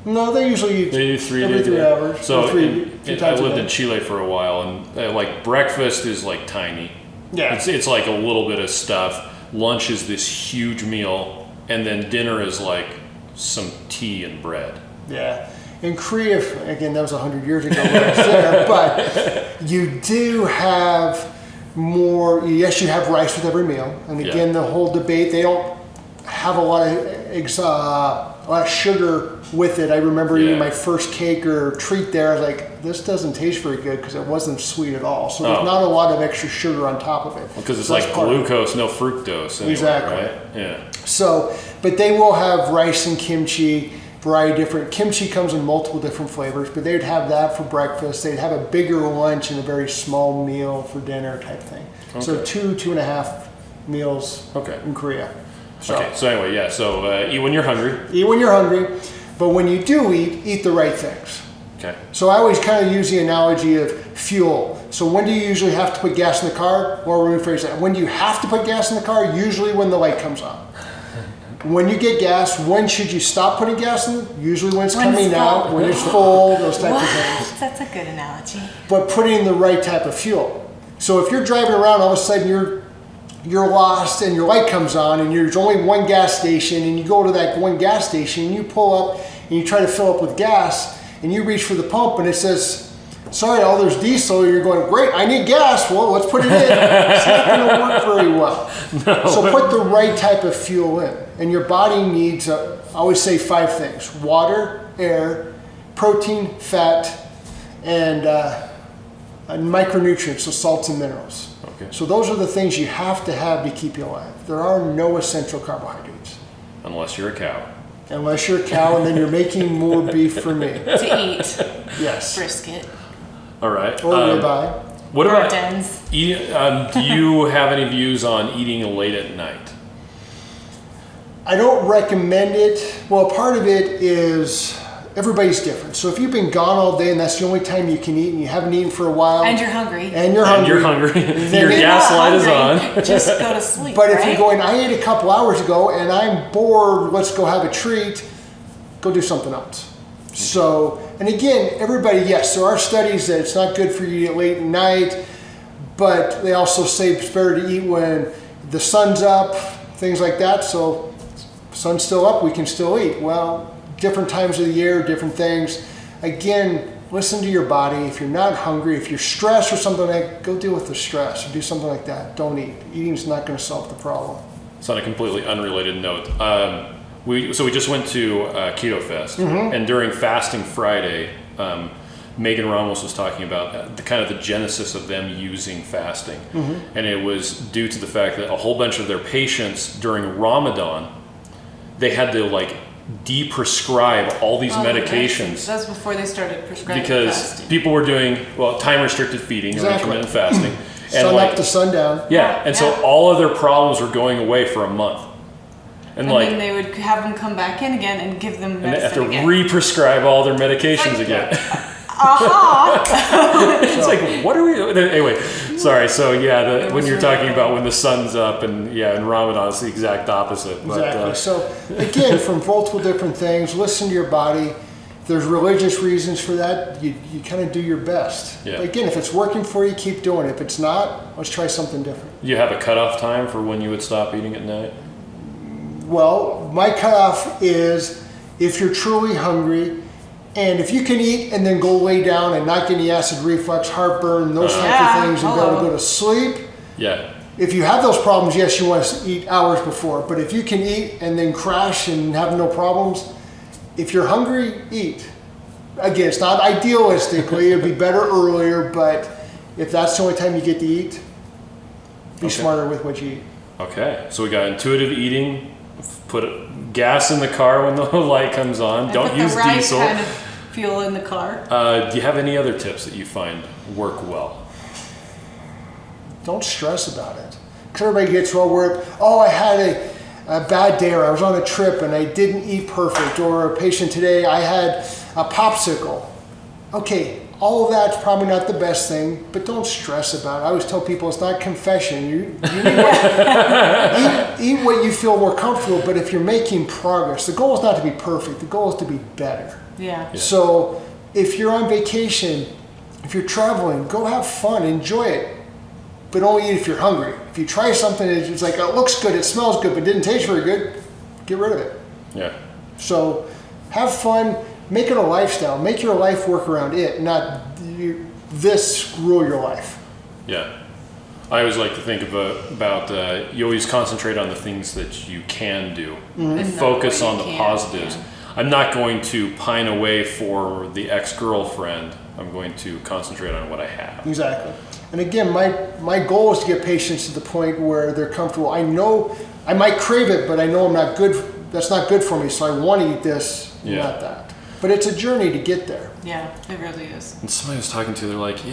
No, they usually eat they do 3 every 3 hours. So I lived in Chile for a while, and like breakfast is like tiny. Yeah. It's like a little bit of stuff. Lunch is this huge meal, and then dinner is like some tea and bread. Yeah. In Korea, again, that was 100 years ago when I was there, but you do have more, yes, you have rice with every meal. And again, the whole debate, they don't have a lot of sugar with it. I remember eating my first cake or treat there. I was like, this doesn't taste very good because it wasn't sweet at all. So there's not a lot of extra sugar on top of it. Because it's like glucose, no fructose. Anyway, exactly. Right? Yeah. So, but they will have rice and kimchi. Variety of different. Kimchi comes in multiple different flavors, but they'd have that for breakfast. They'd have a bigger lunch and a very small meal for dinner type thing. Okay. So 2.5 meals in Korea. So anyway, so eat when you're hungry. Eat when you're hungry, but when you do eat the right things. Okay. So I always kind of use the analogy of fuel. So when do you usually have to put gas in the car? Or rephrase that. When do you have to put gas in the car? Usually when the light comes on. When you get gas, when should you stop putting gas in? Usually when it's coming out, when it's full, those types of things. That's a good analogy. But putting the right type of fuel. So if you're driving around, all of a sudden you're lost and your light comes on and there's only one gas station, and you go to that one gas station and you pull up and you try to fill up with gas and you reach for the pump and it says, sorry, all there's diesel. And you're going, great, I need gas. Well, let's put it in. It's not going to work very well. No. So put the right type of fuel in. And your body needs, I always say 5 things: water, air, protein, fat, and micronutrients, so salts and minerals. Okay. So those are the things you have to have to keep you alive. There are no essential carbohydrates. Unless you're a cow. Unless you're a cow, and then you're making more beef for me. To eat. Yes. Brisket. All right. Or ribeye. What about do you have any views on eating late at night? I don't recommend it. Well, part of it is everybody's different. So if you've been gone all day and that's the only time you can eat and you haven't eaten for a while. And you're hungry. Your gas light is on. Just go to sleep. But if you're going, I ate a couple hours ago and I'm bored, let's go have a treat, go do something else. So, and again, everybody, yes, there are studies that it's not good for you to eat late at night, but they also say it's better to eat when the sun's up, things like that. So sun's still up, we can still eat. Well, different times of the year, different things. Again, listen to your body. If you're not hungry, if you're stressed or something like that, go deal with the stress or do something like that. Don't eat. Eating's not going to solve the problem. It's on a completely unrelated note. We just went to Keto Fest, and during Fasting Friday, Megan Ramos was talking about the genesis of them using fasting. And it was due to the fact that a whole bunch of their patients during Ramadan, they had to de-prescribe all these medications. That's before they started prescribing because fasting. People were doing time restricted feeding or intermittent fasting. sun up to sundown. Yeah, and so all of their problems were going away for a month. And then they would have them come back in again and give them medicine and they have to again. re-prescribe all their medications again. It's like, what are we doing? Anyway, sorry. So when you're talking about when the sun's up and in Ramadan, it's the exact opposite. Exactly. So again, from multiple different things, listen to your body. If there's religious reasons for that, you kind of do your best. Yeah. Again, if it's working for you, keep doing it. If it's not, let's try something different. You have a cutoff time for when you would stop eating at night? Well, my cutoff is if you're truly hungry, and if you can eat and then go lay down and not get any acid reflux, heartburn, those types of things, and be able to go to sleep. Yeah. If you have those problems, yes, you want to eat hours before. But if you can eat and then crash and have no problems, if you're hungry, eat. Again, it's not idealistically, it'd be better earlier, but if that's the only time you get to eat, be smarter with what you eat. Okay, so we got intuitive eating, put gas in the car when the light comes on, don't use diesel. Kind of fuel in the car. Do you have any other tips that you find work well? Don't stress about it. Because everybody gets all worried, I had a bad day, or I was on a trip and I didn't eat perfect, or a patient today, I had a popsicle. Okay, all of that's probably not the best thing, but don't stress about it. I always tell people it's not confession. You eat what you feel more comfortable, but if you're making progress, the goal is not to be perfect, the goal is to be better. Yeah. So if you're on vacation, if you're traveling, go have fun, enjoy it. But only eat if you're hungry. If you try something and it's like, it looks good, it smells good, but didn't taste very good, get rid of it. Yeah. So have fun, make it a lifestyle. Make your life work around it, not this rule your life. Yeah. I always like to think about you always concentrate on the things that you can do. And focus not on what the you positives. can't. I'm not going to pine away for the ex-girlfriend. I'm going to concentrate on what I have. Exactly. And again, my goal is to get patients to the point where they're comfortable. I know I might crave it, but I know I'm not good. That's not good for me. So I want to eat this, not that. But it's a journey to get there. Yeah, it really is. And somebody I was talking to, they're like,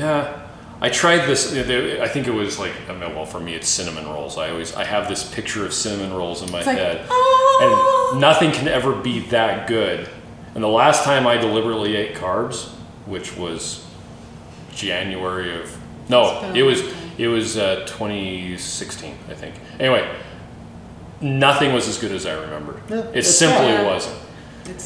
I tried this. I think it was like, well, for me, it's cinnamon rolls. I have this picture of cinnamon rolls in my head, and nothing can ever be that good. And the last time I deliberately ate carbs, which was January of it was 2016, I think. Anyway, nothing was as good as I remembered. Yeah, it simply wasn't.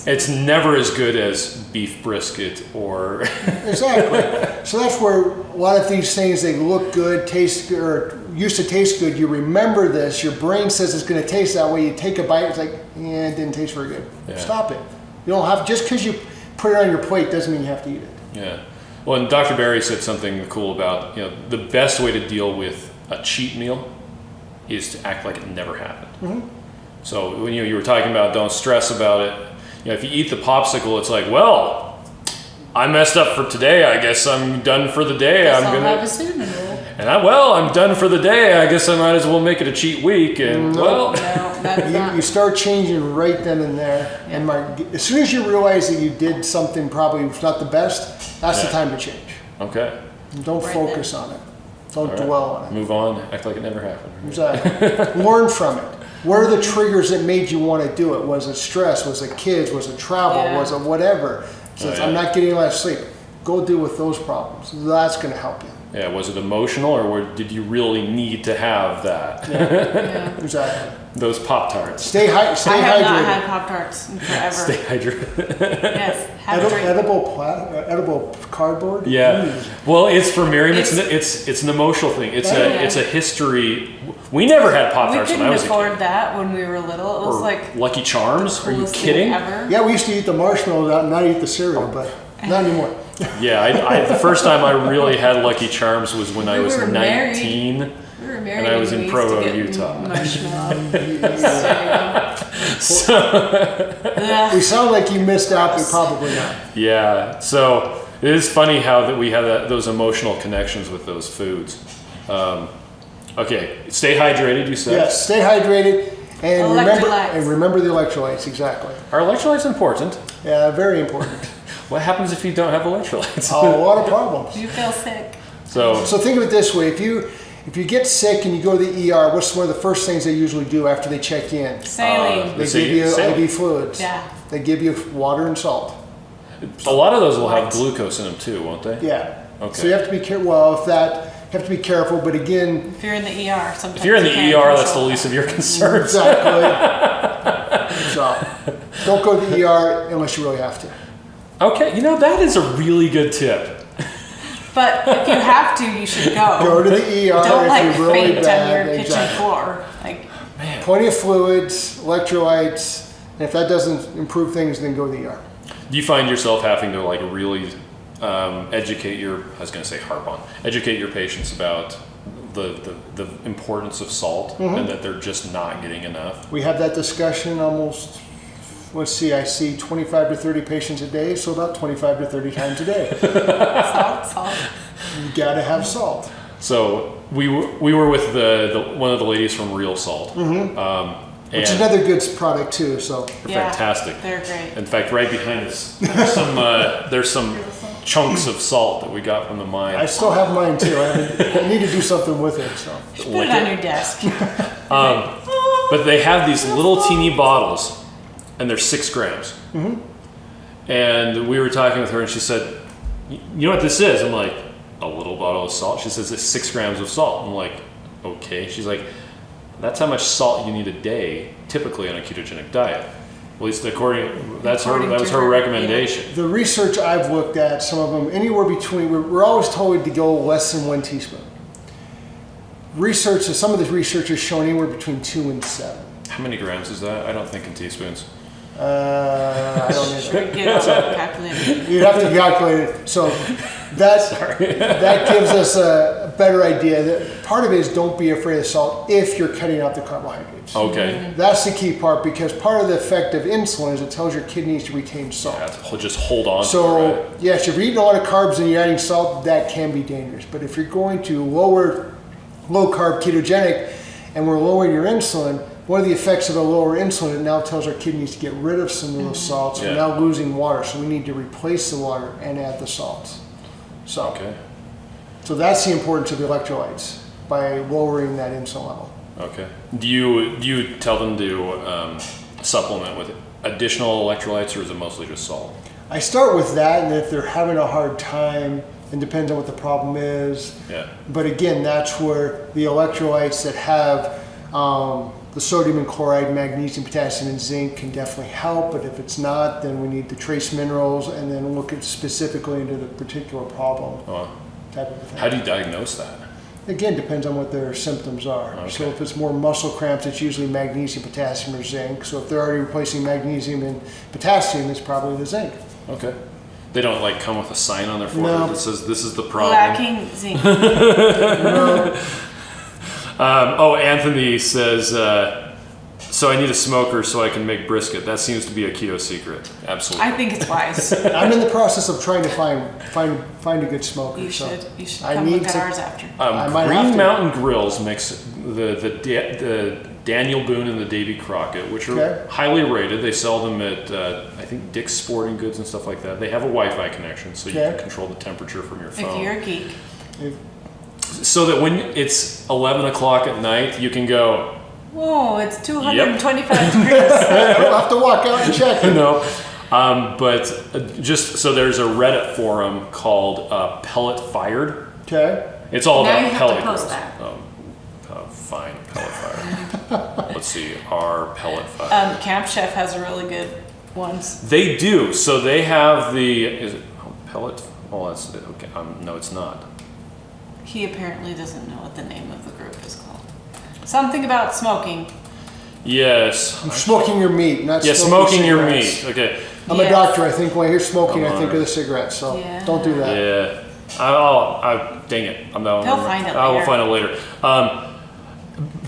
It's never as good as beef brisket or... Exactly. So that's where a lot of these things, they look good, taste good, or used to taste good. You remember this. Your brain says it's going to taste that way. You take a bite, it's like, it didn't taste very good. Yeah. Stop it. You don't have, just because you put it on your plate doesn't mean you have to eat it. Yeah. Well, and Dr. Barry said something cool about, the best way to deal with a cheat meal is to act like it never happened. Mm-hmm. So when you were talking about don't stress about it, if you eat the popsicle, it's like, well, I messed up for today. I guess I'm done for the day. I'll have a cinnamon roll. And I'm done for the day. I guess I might as well make it a cheat week. And you start changing right then and there. Yeah. And as soon as you realize that you did something probably was not the best, that's the time to change. Okay. And don't focus on it. Don't dwell on it. Move on. Act like it never happened. Exactly. Learn from it. What are the triggers that made you want to do it? Was it stress? Was it kids? Was it travel? Yeah. Was it whatever? So I'm not getting enough sleep. Go deal with those problems. That's going to help you. Yeah, was it emotional, or did you really need to have that? Yeah. Exactly. Those Pop-Tarts. Stay hydrated. I have not had Pop-Tarts in forever. Stay hydrated. Yes. Edible cardboard? Yeah. Well, it's for Miriam. It's an emotional thing. It's a history. We never had Pop-Tarts when I was a kid. We couldn't afford that when we were little. It was like Lucky Charms. Are you kidding? Yeah, we used to eat the marshmallows out and not eat the cereal, but not anymore. Yeah, the first time I really had Lucky Charms was when I was 19. We were married and I was in Provo, Utah. We sound like you missed out, but probably not. Yeah, so it is funny how that we have those emotional connections with those foods. Okay, stay hydrated, you said? Yes, stay hydrated. And remember the electrolytes, exactly. Are electrolytes important? Yeah, very important. What happens if you don't have electrolytes? A lot of problems. You feel sick. So think of it this way: if If you get sick and you go to the ER, what's one of the first things they usually do after they check in? Saline. They give you saline. IV fluids. Yeah. They give you water and salt. A lot of those will have glucose in them too, won't they? Yeah. Okay. So you have to be careful. Well, you have to be careful. But again, If you're in the ER, sometimes If you're in the you can't ER, that's the control least that. of your concerns. exactly. So don't go to the ER unless you really have to. Okay, that is a really good tip. But if you have to, you should go. Go to the ER Don't if you're really faint bad. on your kitchen Exactly. floor. Plenty of fluids, electrolytes, and if that doesn't improve things, then go to the ER. Do you find yourself having to really educate educate your patients about the importance of salt and that they're just not getting enough? We have that discussion almost, let's see, I see 25 to 30 patients a day, so about 25 to 30 times a day. Salt. You gotta have salt. So we were with one of the ladies from Real Salt. Which is another good product too, so. Yeah, fantastic. They're great. In fact, right behind us, there's some chunks of salt that we got from the mine. I still have mine too. I need to do something with it, so. You should put it on your desk. But they have these little teeny bottles, and they're 6 grams. And we were talking with her, and she said, "You know what this is?" I'm like, "A little bottle of salt." She says, "It's 6 grams of salt." I'm like, "Okay." She's like, "That's how much salt you need a day, typically on a ketogenic diet." At least that was her recommendation. The research I've looked at, some of them, anywhere between, we're always told to go less than 1 teaspoon. Some of the research has shown anywhere between 2 and 7. How many grams is that? I don't think in teaspoons. I don't know. Should we get it calculated? You'd have to calculate it. So that gives us a better idea. That part of it is don't be afraid of salt if you're cutting out the carbohydrates. Okay. That's the key part, because part of the effect of insulin is it tells your kidneys to retain salt. Yeah, just hold on to it, So right? yes, if you're eating a lot of carbs and you're adding salt, that can be dangerous. But if you're going to lower low carb ketogenic and we're lowering your insulin, one of the effects of a lower insulin, it now tells our kidneys to get rid of some of those salts. Yeah. We're now losing water, so we need to replace the water and add the salts. So, Okay. so that's the importance of the electrolytes by lowering that insulin level. Okay. Do you tell them to supplement with additional electrolytes, or is it mostly just salt? I start with that, and if they're having a hard time, it depends on what the problem is. Yeah. But again, that's where the electrolytes that have the sodium and chloride, magnesium, potassium, and zinc can definitely help. But if it's not, then we need the trace minerals and then look at specifically into the particular problem type of thing. How do you diagnose that? Again, depends on what their symptoms are. Okay. So if it's more muscle cramps, it's usually magnesium, potassium, or zinc. So if they're already replacing magnesium and potassium, it's probably the zinc. Okay. They don't come with a sign on their forehead No. that says this is the problem. Lacking zinc. Anthony says, so I need a smoker so I can make brisket. That seems to be a keto secret. Absolutely. I think it's wise. I'm in the process of trying to find a good smoker. You so should I come need look at to- ours after. I might have Green to. Mountain Grills makes the Daniel Boone and the Davy Crockett, which are Okay. highly rated. They sell them at I think Dick's Sporting Goods and stuff like that. They have a Wi-Fi connection, so you Okay. can control the temperature from your phone. If you're a geek. So that when it's 11 o'clock at night, you can go, Whoa, it's 225 degrees. I'll have to walk out and check. but just so there's a Reddit forum called Pellet Fired. Okay. It's all Now about you have to pellet post grills. that. Fine, Pellet Fired. Let's see, our Pellet Fired. Camp Chef has really good ones. They do. So they have is it pellet? Oh, that's okay. No, it's not. He apparently doesn't know what the name of the group is called. Something about smoking. Yes. Smoking your meat, not Yeah, smoking your cigarettes. meat. Okay. I'm a Yes. doctor. I think when I hear smoking, Come I think on. of the cigarettes. So Yeah. don't do that. Yeah. Dang it. I'm not. He'll find it I will later. find it later.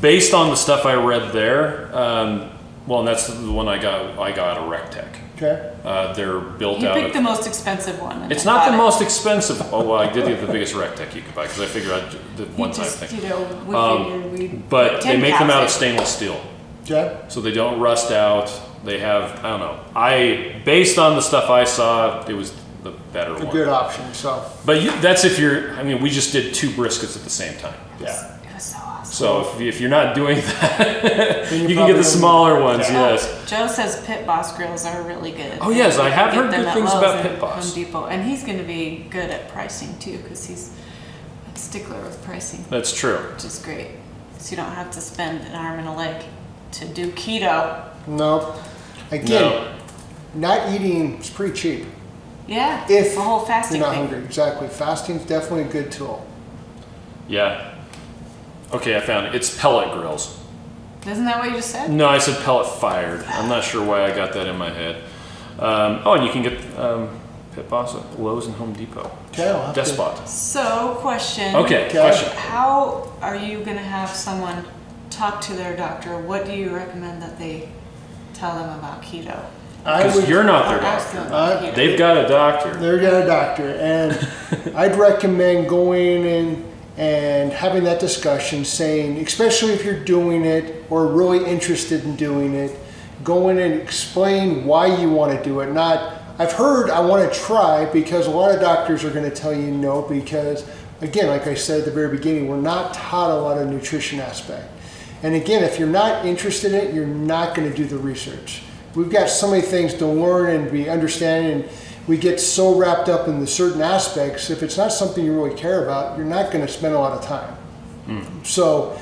Based on the stuff I read there, well, and that's the one I got at a Rec Tech. Okay. They're built He out picked of. the most expensive one. and It's then not the bought it. most expensive. Oh, well, I did get the biggest Rec Tech you could buy because I figured I'd the He one time just, thing. we figured we'd But put they 10 make them out of caps in. stainless steel, Okay. so they don't rust out. They have, I don't know. Based on the stuff I saw, it was the better A one. good option. So But that's if you're. I mean, we just did 2 briskets at the same time. yeah. So if you're not doing that, Then you can get the smaller ones. Yeah. Yes. Joe says Pit Boss grills are really good. Oh yes, I have Get heard them good at things Lowe's about and Pit Boss. Home Depot, and he's going to be good at pricing too, because he's a stickler with pricing, That's true. which is great. So you don't have to spend an arm and a leg to do keto. No. Again, not eating is pretty cheap. Yeah, If the whole fasting you're not thing. hungry. Exactly. Fasting is definitely a good tool. Yeah. Okay, I found it. It's pellet grills. Isn't that what you just said? No, I said pellet fired. I'm not sure why I got that in my head. And you can get Pit Boss at Lowe's and Home Depot. Okay, I'll have to- Despot. So, question. Okay, question. How are you going to have someone talk to their doctor? What do you recommend that they tell them about keto? Because you're not their Or ask them doctor. about keto? They've got a doctor. They're got a doctor, and I'd recommend going in and having that discussion, saying, especially if you're doing it or really interested in doing it, go in and explain why you want to do it. Not, I've heard I want to try, because a lot of doctors are going to tell you no, because again, like I said at the very beginning, we're not taught a lot of nutrition aspect. And again, if you're not interested in it, you're not going to do the research. We've got so many things to learn and be understanding, and we get so wrapped up in the certain aspects. If it's not something you really care about, you're not going to spend a lot of time. So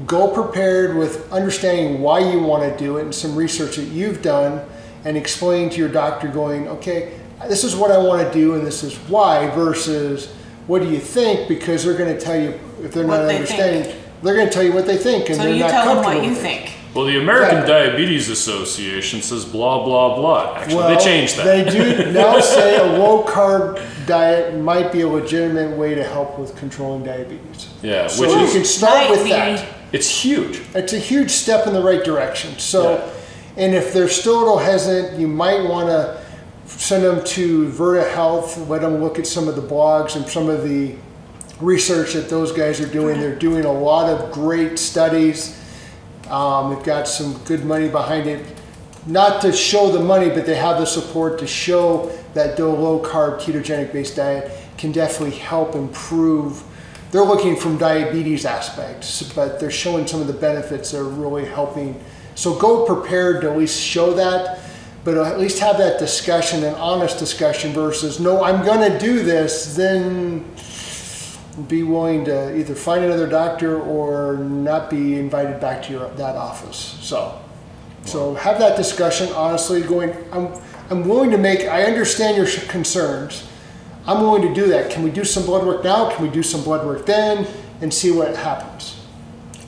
go prepared with understanding why you want to do it and some research that you've done, and explain to your doctor going, okay, this is what I want to do and this is why, versus what do you think, because they're going to tell you, if they're What not they understanding, think. they're going to tell you what they think, and So they're you not tell them comfortable what you with it. think. Well, the American Exactly. Diabetes Association says blah, blah, blah. Actually, Well, they changed that. They do now say a low carb diet might be a legitimate way to help with controlling diabetes. Yeah, So which you is, can start with Might be. that. it's huge. It's a huge step in the right direction. So, Yeah. and if they're still a little hesitant, you might want to send them to Verta Health, let them look at some of the blogs and some of the research that those guys are doing. They're doing a lot of great studies. They've got some good money behind it. Not to show the money, but they have the support to show that the low carb ketogenic based diet can definitely help improve. They're looking from diabetes aspects, but they're showing some of the benefits that are really helping. So go prepared to at least show that, but at least have that discussion, an honest discussion, versus, no, I'm gonna do this, then be willing to either find another doctor or not be invited back to that office. So have that discussion honestly, going, I'm willing to make, I understand your concerns. I'm willing to do that. Can we do some blood work now? Can we do some blood work then? And see what happens.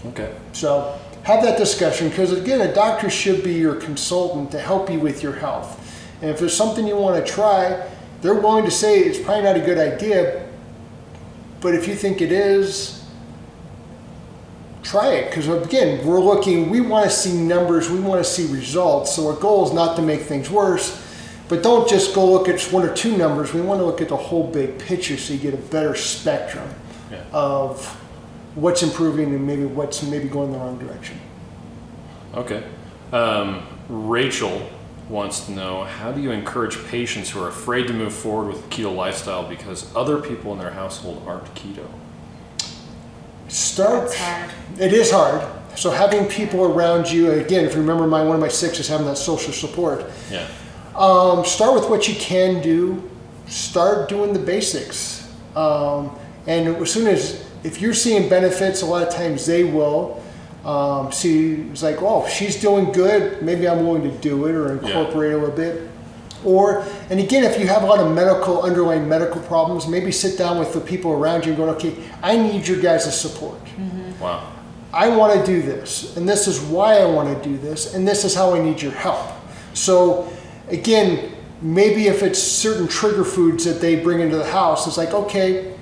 Okay. So have that discussion, because again, a doctor should be your consultant to help you with your health. And if there's something you want to try, they're willing to say it's probably not a good idea, but if you think it is, try it. Because again, we want to see numbers, we want to see results. So our goal is not to make things worse, but don't just go look at one or two numbers. We want to look at the whole big picture, so you get a better spectrum of what's improving and maybe what's going the wrong direction. Okay. Rachel wants to know, how do you encourage patients who are afraid to move forward with the keto lifestyle because other people in their household aren't keto? That's hard. It is hard. So having people around you, again, if you remember one of my 6 is having that social support. Yeah. Start with what you can do. Start doing the basics. And as soon as, if you're seeing benefits, a lot of times they will. See, it's like, oh, she's doing good, maybe I'm willing to do it or incorporate a little bit. Or, and again, if you have a lot of underlying medical problems, maybe sit down with the people around you and go, okay, I need your guys' support. Wow. I want to do this, and this is why I want to do this, and this is how I need your help. So again, maybe if it's certain trigger foods that they bring into the house, it's like, okay,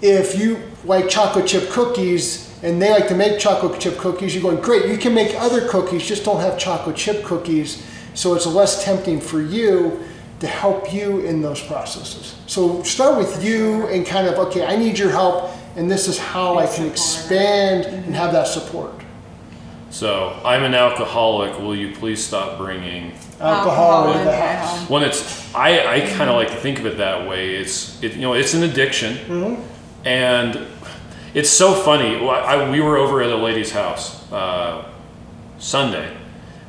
if you like chocolate chip cookies and they like to make chocolate chip cookies, you're going, great, you can make other cookies, just don't have chocolate chip cookies, so it's less tempting for you, to help you in those processes. So start with you and kind of, okay, I need your help, and this is how I can expand and have that support. So, I'm an alcoholic. Will you please stop bringing Alcohol in in the my house. home. when it's? I kind of like to think of it that way. It's an addiction, and It's so funny. We were over at a lady's house Sunday,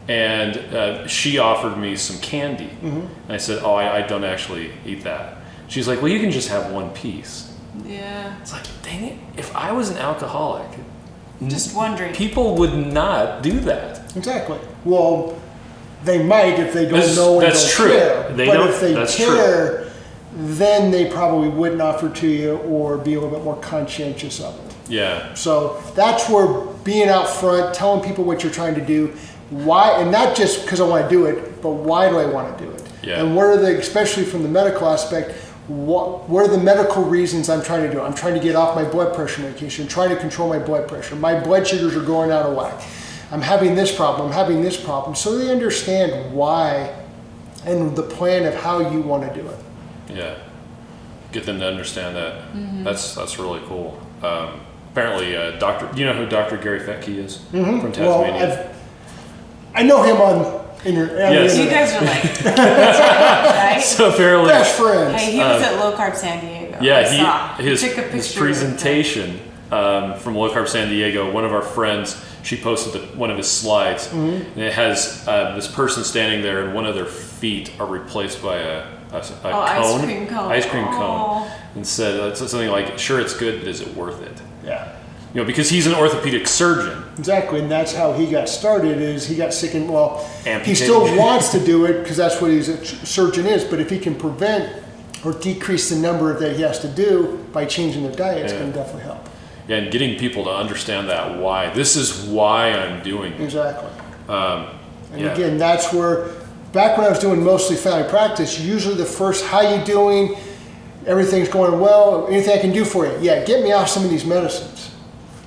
and she offered me some candy. And I said, oh, I don't actually eat that. She's like, well, you can just have one piece. Yeah. It's like, dang it, if I was an alcoholic, Just wondering. people would not do that. Exactly. Well, they might if they don't know and that's don't true. care. They but don't- if they that's care, then they probably wouldn't offer to you or be a little bit more conscientious of it. Yeah. So that's where being out front, telling people what you're trying to do, why, and not just because I want to do it, but why do I want to do it? Yeah. And what are the, especially from the medical aspect, what are the medical reasons I'm trying to do? I'm trying to get off my blood pressure medication, trying to control my blood pressure. My blood sugars are going out of whack. I'm having this problem, I'm having this problem. So they understand why and the plan of how you want to do it. Yeah. Get them to understand that. That's really cool. Apparently, do you know who Dr. Gary Fettke is from Tasmania? Well, I know him on Yes. You guys are like, right? So apparently, best friends. Hey, he was at Low Carb San Diego. I yeah, saw. his Took a picture his presentation from Low Carb San Diego. One of our friends, she posted one of his slides, and it has this person standing there, and one of their feet are replaced by a cone, ice cream cone. and said something like, "Sure, it's good, but is it worth it?" Yeah. You know, because he's an orthopedic surgeon. Exactly, and that's how he got started. Is he got sick and he Amputated. still wants to do it because that's what he's a surgeon is. But if he can prevent or decrease the number that he has to do by changing their diet, it's going to definitely help. Yeah, and getting people to understand that why. This is why I'm doing it. Exactly. And yeah. again, that's where back when I was doing mostly family practice, usually the first, how you doing? Everything's going well. Anything I can do for you? Yeah, get me off some of these medicines.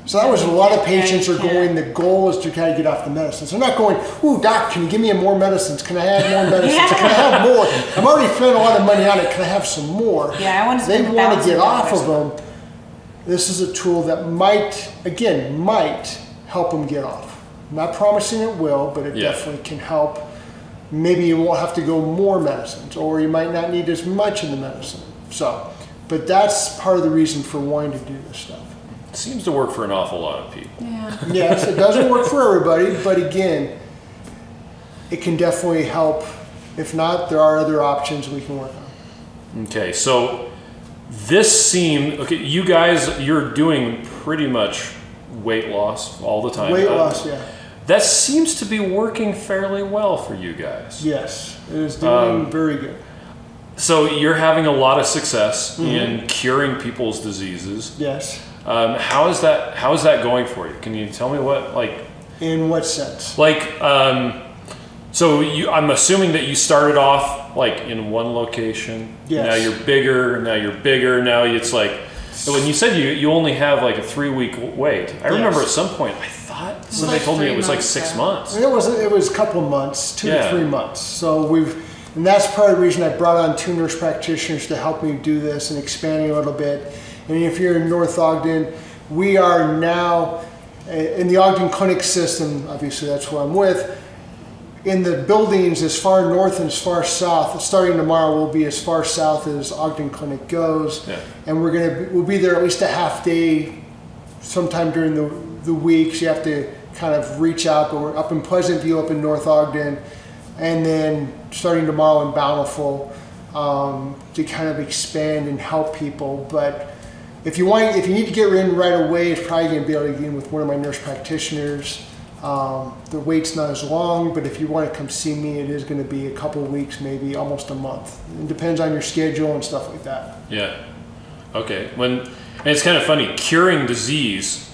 So that was a lot of patients are going, the goal is to kind of get off the medicines. They're not going, ooh, doc, can you give me more medicines? Can I add more medicines? Can I have more? I've already spent a lot of money on it. Can I have some more? Yeah, I want to They spend want to get off $1,000. of them. This is a tool that might help them get off. I'm not promising it will, but it definitely can help. Maybe you won't have to go more medicines, or you might not need as much of the medicine. So, but that's part of the reason for wanting to do this stuff. It seems to work for an awful lot of people. Yeah. Yes, it doesn't work for everybody, but again, it can definitely help. If not, there are other options we can work on. Okay, so this seemed, okay, you guys, you're doing pretty much weight loss all the time. Weight loss, yeah. That seems to be working fairly well for you guys. Yes, it is doing very good. So you're having a lot of success in curing people's diseases. Yes. How is that going for you? Can you tell me In what sense? So I'm assuming that you started off like in one location. Yes. Now you're bigger. Now it's like, when you said you only have like a 3-week wait. I remember at some point I thought somebody told me it was like 6 months. It was a couple of months, 2 to 3 months. So and that's part of the reason I brought on 2 nurse practitioners to help me do this and expanding a little bit. And if you're in North Ogden, we are now in the Ogden Clinic system, obviously that's who I'm with, in the buildings as far north and as far south. Starting tomorrow, we'll be as far south as Ogden Clinic goes. Yeah. And we'll be there at least a half day sometime during the week. So you have to kind of reach out, but we're up in Pleasant View, up in North Ogden. And then starting tomorrow in Bountiful to kind of expand and help people. But if you need to get in right away, it's probably going to be able to get in with one of my nurse practitioners. The wait's not as long, but if you want to come see me, it is going to be a couple of weeks, maybe almost a month. It depends on your schedule and stuff like that. Yeah. Okay. And it's kind of funny, curing disease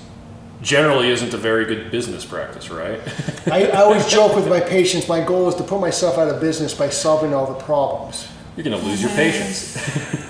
generally isn't a very good business practice, right? I always joke with my patients, my goal is to put myself out of business by solving all the problems. You're going to lose your patients.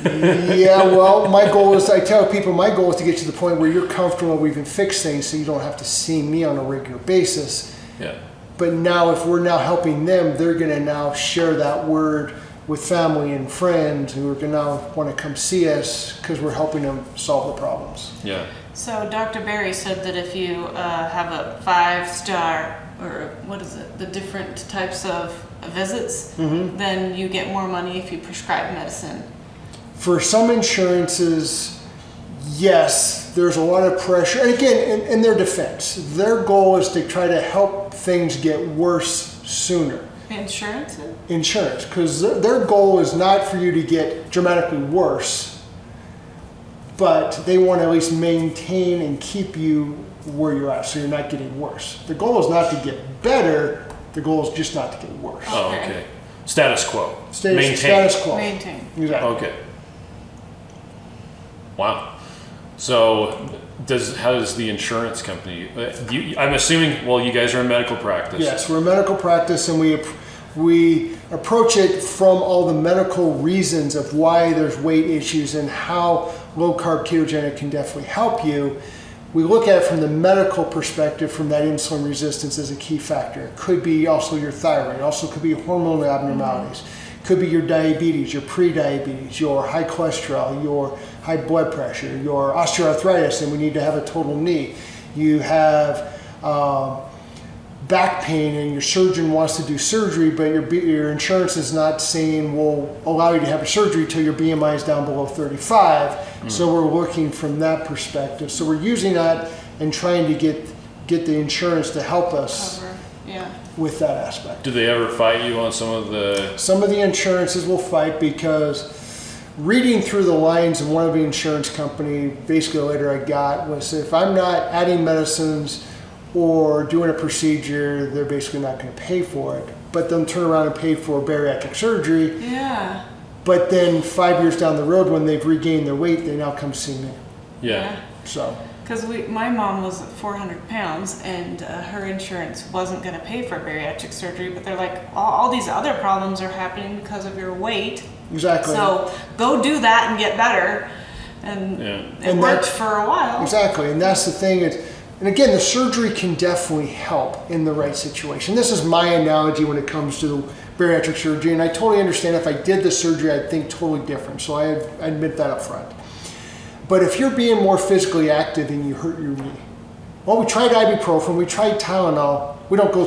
Yeah, well, I tell people my goal is to get to the point where you're comfortable we can fix things so you don't have to see me on a regular basis. Yeah. But now if we're now helping them, they're going to now share that word with family and friends who are going to now want to come see us because we're helping them solve the problems. Yeah. So Dr. Berry said that if you have a 5-star, or what is it, the different types of visits, then you get more money if you prescribe medicine. For some insurances, yes, there's a lot of pressure. And again, in their defense, their goal is to try to help things get worse sooner. Insurance, because their goal is not for you to get dramatically worse, but they want to at least maintain and keep you where you're at, so you're not getting worse. The goal is not to get better. The goal is just not to get worse. Oh, okay. Status quo. Status quo. Maintain. Exactly. Okay. We So, how does the insurance company? I'm assuming. Well, you guys are a medical practice. Yes, we're a medical practice, and we approach it from all the medical reasons of why there's weight issues and how low carb ketogenic can definitely help you. We look at it from the medical perspective, from that insulin resistance as a key factor. It could be also your thyroid. It also could be hormonal abnormalities. It could be your diabetes, your pre-diabetes, your high cholesterol, your high blood pressure, your osteoarthritis, and we need to have a total knee. You have back pain and your surgeon wants to do surgery, but your insurance is not saying we'll allow you to have a surgery till your BMI is down below 35. So we're looking from that perspective. So we're using that and trying to get the insurance to help us with that aspect. Do they ever fight you on some of the? Some of the insurances will fight, because reading through the lines of one of the insurance company, basically the letter I got was, if I'm not adding medicines or doing a procedure, they're basically not going to pay for it. But they'll turn around and pay for bariatric surgery. Yeah. But then 5 years down the road, when they've regained their weight, they now come see me. Yeah. So. Because my mom was 400 pounds, and her insurance wasn't going to pay for bariatric surgery, but they're like, all these other problems are happening because of your weight. Exactly. So go do that and get better. And it worked for a while. Exactly. And that's the thing. And again, the surgery can definitely help in the right situation. This is my analogy when it comes to bariatric surgery, and I totally understand if I did the surgery, I'd think totally different. So I admit that up front. But if you're being more physically active and you hurt your knee, well, we tried ibuprofen, we tried Tylenol, we don't go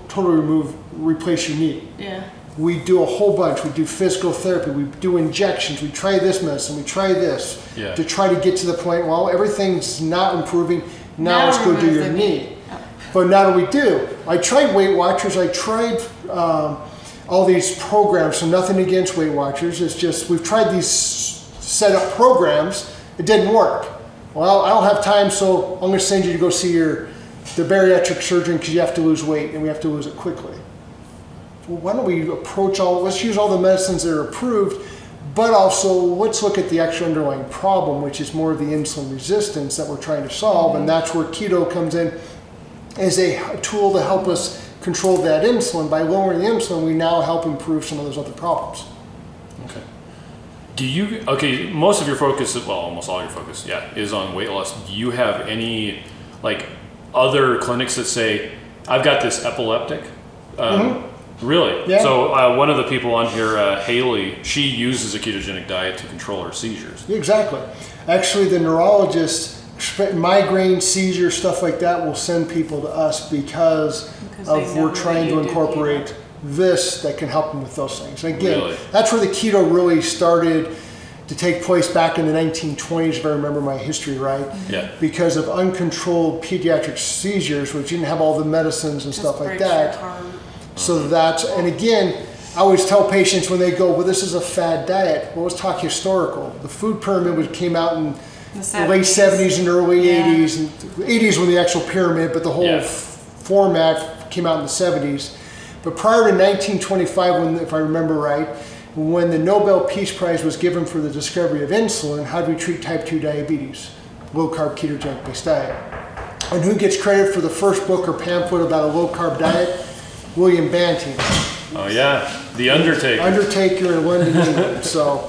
totally replace your knee. Yeah. We do a whole bunch. We do physical therapy. We do injections. We try this medicine. We try this to try to get to the point, well, everything's not improving. Now let's go do your knee. But now what we do, I tried Weight Watchers. I tried all these programs. So nothing against Weight Watchers. It's just we've tried these set up programs. It didn't work. Well, I don't have time, so I'm going to send you to go see the bariatric surgeon, because you have to lose weight and we have to lose it quickly. Well, why don't we let's use all the medicines that are approved, but also let's look at the actual underlying problem, which is more of the insulin resistance that we're trying to solve. And that's where keto comes in as a tool to help us control that insulin. By lowering the insulin, we now help improve some of those other problems. Okay. Most of your focus, well, almost all your focus, is on weight loss. Do you have any, other clinics that say, I've got this epileptic? Really? Yeah. So one of the people on here, Haley, she uses a ketogenic diet to control her seizures. Exactly. Actually, the neurologist, migraine, seizures, stuff like that, will send people to us because we're trying to incorporate this that can help them with those things. And again, that's where the keto really started to take place back in the 1920s, if I remember my history right. Yeah. Because of uncontrolled pediatric seizures, which didn't have all the medicines and stuff like that. So and again, I always tell patients when they go, well, this is a fad diet. Well, let's talk historical. The food pyramid came out in the late 70s and early 80s. And 80s when the actual pyramid, but the whole format came out in the 70s. But prior to 1925, if I remember right, when the Nobel Peace Prize was given for the discovery of insulin, how do we treat type 2 diabetes? Low-carb ketogenic-based diet. And who gets credit for the first book or pamphlet about a low-carb diet? William Banting. Oh yeah, the Undertaker. Undertaker in London, England. So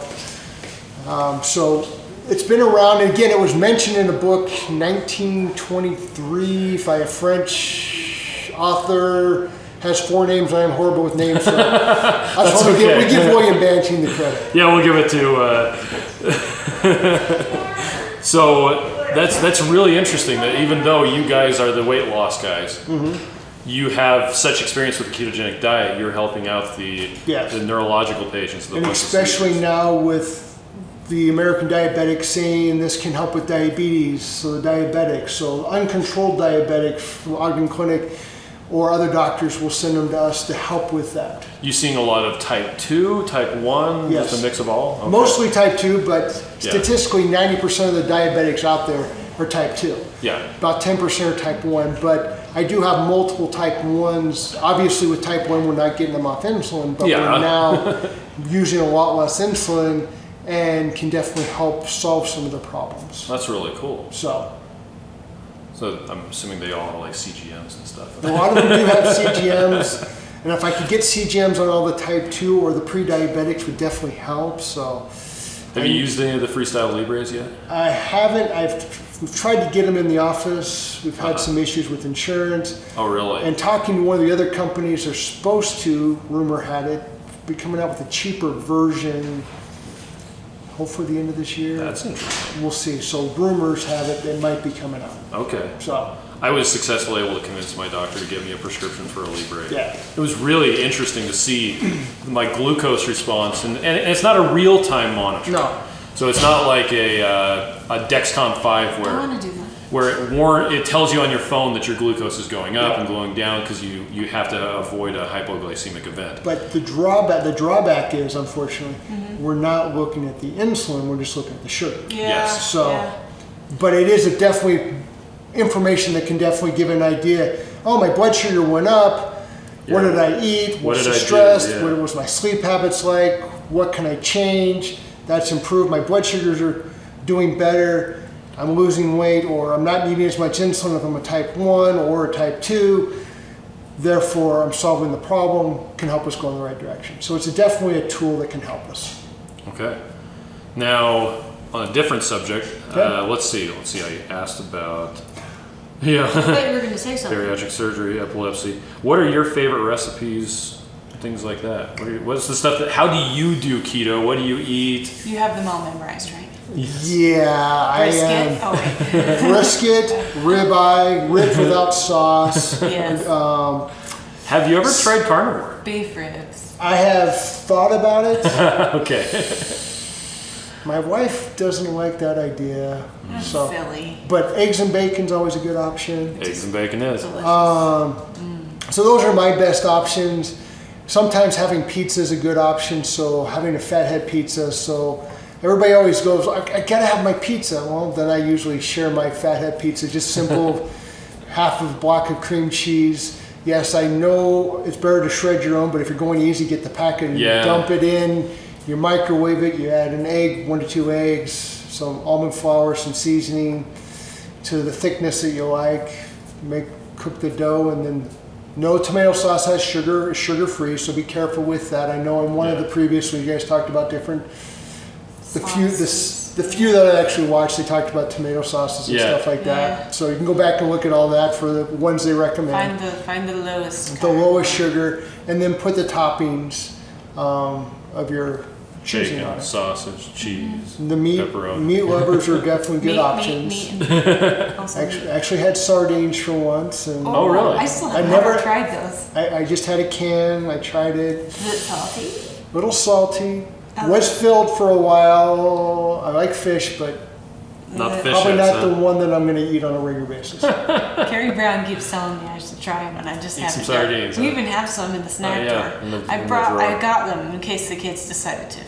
it's been around. And again, it was mentioned in a book, 1923, by a French author. Has 4 names. I am horrible with names. So we give William Banting the credit. Yeah, we'll give it to. So that's really interesting. That even though you guys are the weight loss guys. You have such experience with the ketogenic diet, you're helping out the neurological patients. And especially now with the American Diabetic saying this can help with diabetes, so the diabetics. So uncontrolled diabetics from Ogden Clinic or other doctors will send them to us to help with that. You seeing a lot of type 2, type 1, Yes. just a mix of all? Okay. Mostly type 2, but statistically 90% of the diabetics out there are type 2. Yeah. About 10% are type 1, but I do have multiple type 1s. Obviously with type 1 we're not getting them off insulin, but we're now using a lot less insulin and can definitely help solve some of the problems. That's really cool. So I'm assuming they all have like CGMs and stuff. a lot of them do have CGMs, and if I could get CGMs on all the type 2 or the pre-diabetics would definitely help. So Have you used any of the Freestyle Libres yet? I haven't. We've tried to get them in the office. We've had some issues with insurance. Oh, really? And talking to one of the other companies, they're supposed to, rumor had it, be coming out with a cheaper version, hopefully the end of this year. That's interesting. We'll see. So rumors have it, they might be coming out. Okay. So I was successfully able to convince my doctor to give me a prescription for a Libre. yeah. It was really interesting to see my glucose response, and it's not a real-time monitor. No. So it's not like a Dexcom 5 I where want to do that. it tells you on your phone that your glucose is going up and going down because you have to avoid a hypoglycemic event. But the drawback is, unfortunately, we're not looking at the insulin, we're just looking at the sugar. Yeah. Yes. So, yeah. but it is definitely information that can definitely give an idea. Oh, my blood sugar went up. What Yeah. did I eat? What Was did I I do? stressed? Yeah. What was my sleep habits like? What can I change? That's improved. My blood sugars are doing better. I'm losing weight, or I'm not needing as much insulin if I'm a type 1 or a type 2. Therefore, I'm solving the problem, can help us go in the right direction. So it's definitely a tool that can help us. Okay. Now, on a different subject, Okay. let's see. I asked about I thought you were going to say something. bariatric surgery, epilepsy. What are your favorite recipes? Things like that. What's the stuff how do you do keto? What do you eat? You have them all memorized, right? Yeah, Brisket? Oh, wait. Brisket, ribeye, ribs without sauce. Yes. Have you ever tried carnivore? Beef ribs. I have thought about it. Okay. My wife doesn't like that idea. That's So, silly. but eggs and bacon's always a good option. Eggs and bacon is. Delicious. So those are my best options. Sometimes having pizza is a good option. So having a fathead pizza. So everybody always goes, I gotta have my pizza. Well, then I usually share my fathead pizza. Just simple, half of a block of cream cheese. Yes, I know it's better to shred your own, but if you're going easy, get the packet and you dump it in. You microwave it. You add an egg, 1 to 2 eggs, some almond flour, some seasoning to the thickness that you like. Cook the dough, and then no tomato sauce has sugar. It's sugar-free, so be careful with that. I know in one of the previous when you guys talked about different, the few that I actually watched, they talked about tomato sauces and stuff like that. Yeah. So you can go back and look at all that for the ones they recommend. Find the lowest. The lowest sugar, and then put the toppings of your choosing on Bacon, it. sausage, cheese, The pepperoni. meat lovers are definitely good options. Meat, and also Actually had sardines for once, and Oh, really? I still I've have never never- tried those. I just had a can. I tried it. Is it salty? Little salty. Oh. Was filled for a while. I like fish, but Not Is it- fish probably heads, not huh? the one that I'm going to eat on a regular basis. Carrie Brown keeps telling me I should try them, and I just Eat haven't. some sardines, We huh? even have some in the snack yeah, drawer. in the I drawer. got them in case the kids decided to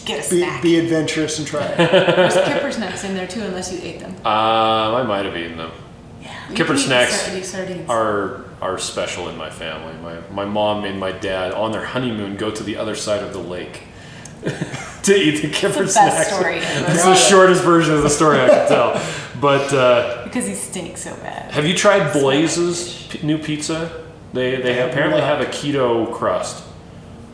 get a snack. Be adventurous and try it. There's Kipper snacks in there too, unless you ate them. I might have eaten them. Yeah. Kipper You can eat snacks sardines. are special in my family. My mom and my dad on their honeymoon go to the other side of the lake to eat the Kipper It's the best snacks. story ever. It's the shortest version of the story I can tell. But Because he stinks so bad. have you tried Blaze's new pizza? They apparently not. have a keto crust.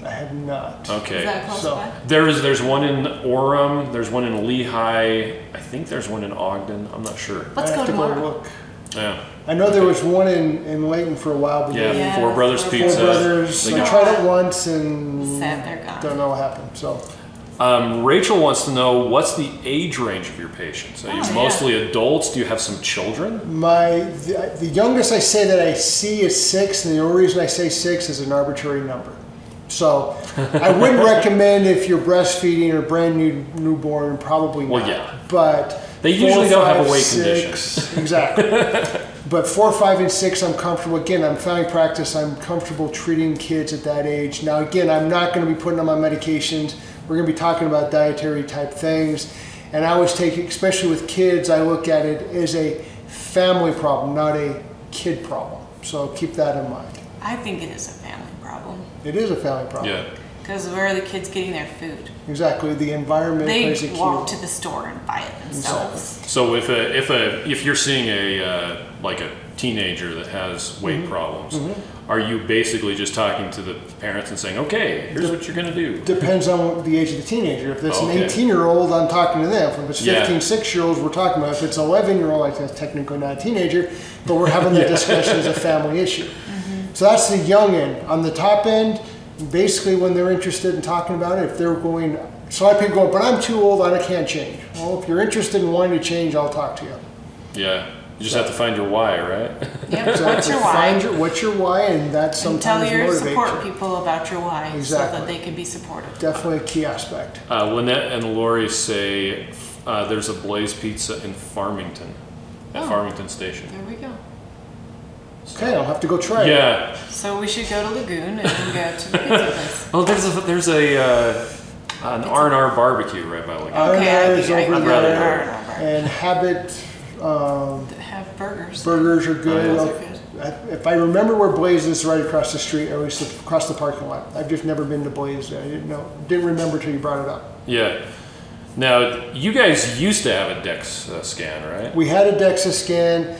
I have not. Okay. Is that close So- by? There's one in Orem, there's one in Lehigh, I think there's one in Ogden, I'm not sure. Let's I go have to tomorrow. go look. Yeah. I know there was one in Layton for a while, but Yeah, they- Yeah, Four Brothers Four Pizza. Four Brothers. They I got- tried it once and Sad they're gone. don't know what happened. So Rachel wants to know, what's the age range of your patients? Are you Oh, yeah. mostly adults? Do you have some children? the youngest I say that I see is 6, and the only reason I say 6 is an arbitrary number. So I wouldn't recommend if you're breastfeeding or brand new newborn, probably not. Well, yeah. But they usually don't have a weight condition. Exactly. But 4, 5, and 6, I'm comfortable. Again, I'm family practice. I'm comfortable treating kids at that age. Now, again, I'm not going to be putting them on medications. We're going to be talking about dietary type things. And I always take, especially with kids, I look at it as a family problem, not a kid problem. So keep that in mind. I think it is a family problem. It is a family problem. Yeah. Because where are the kids getting their food? Exactly. The environment plays a key They role. walk to the store and buy it themselves. Exactly. So if you're seeing a like a teenager that has weight problems, are you basically just talking to the parents and saying, okay, here's what you're going to do? Depends on the age of the teenager. If it's Okay. an 18-year-old, I'm talking to them. If it's 15, Yeah. 6-year-olds, we're talking about. If it's an 11-year-old, like that's technically not a teenager, but we're having that discussion as a family issue. So that's the young end. On the top end, basically when they're interested in talking about it, if they're going, so a lot of people go, but I'm too old, I can't change. Well, if you're interested in wanting to change, I'll talk to you. Yeah. You just have to find your why, right? Yep. What's your why? What's your why, and that's And tell sometimes your motivates support you. people about your why so Exactly. that they can be supportive. Definitely a key aspect. Lynette and Lori say there's a Blaze Pizza in Farmington, at Oh. Farmington Station. There we go. Okay, I'll have to go try it. Yeah. So we should go to Lagoon and go to the pizza place. Oh, there's an R&R barbecue right by Lagoon. Okay, R&R is over I'd rather there, and Habit Have burgers. burgers are good. Those are good. If I remember where Blaze is, right across the street, or at least across the parking lot. I've just never been to Blaze. I didn't remember till you brought it up. Yeah. Now, you guys used to have a DEX scan, right? We had a DEXA scan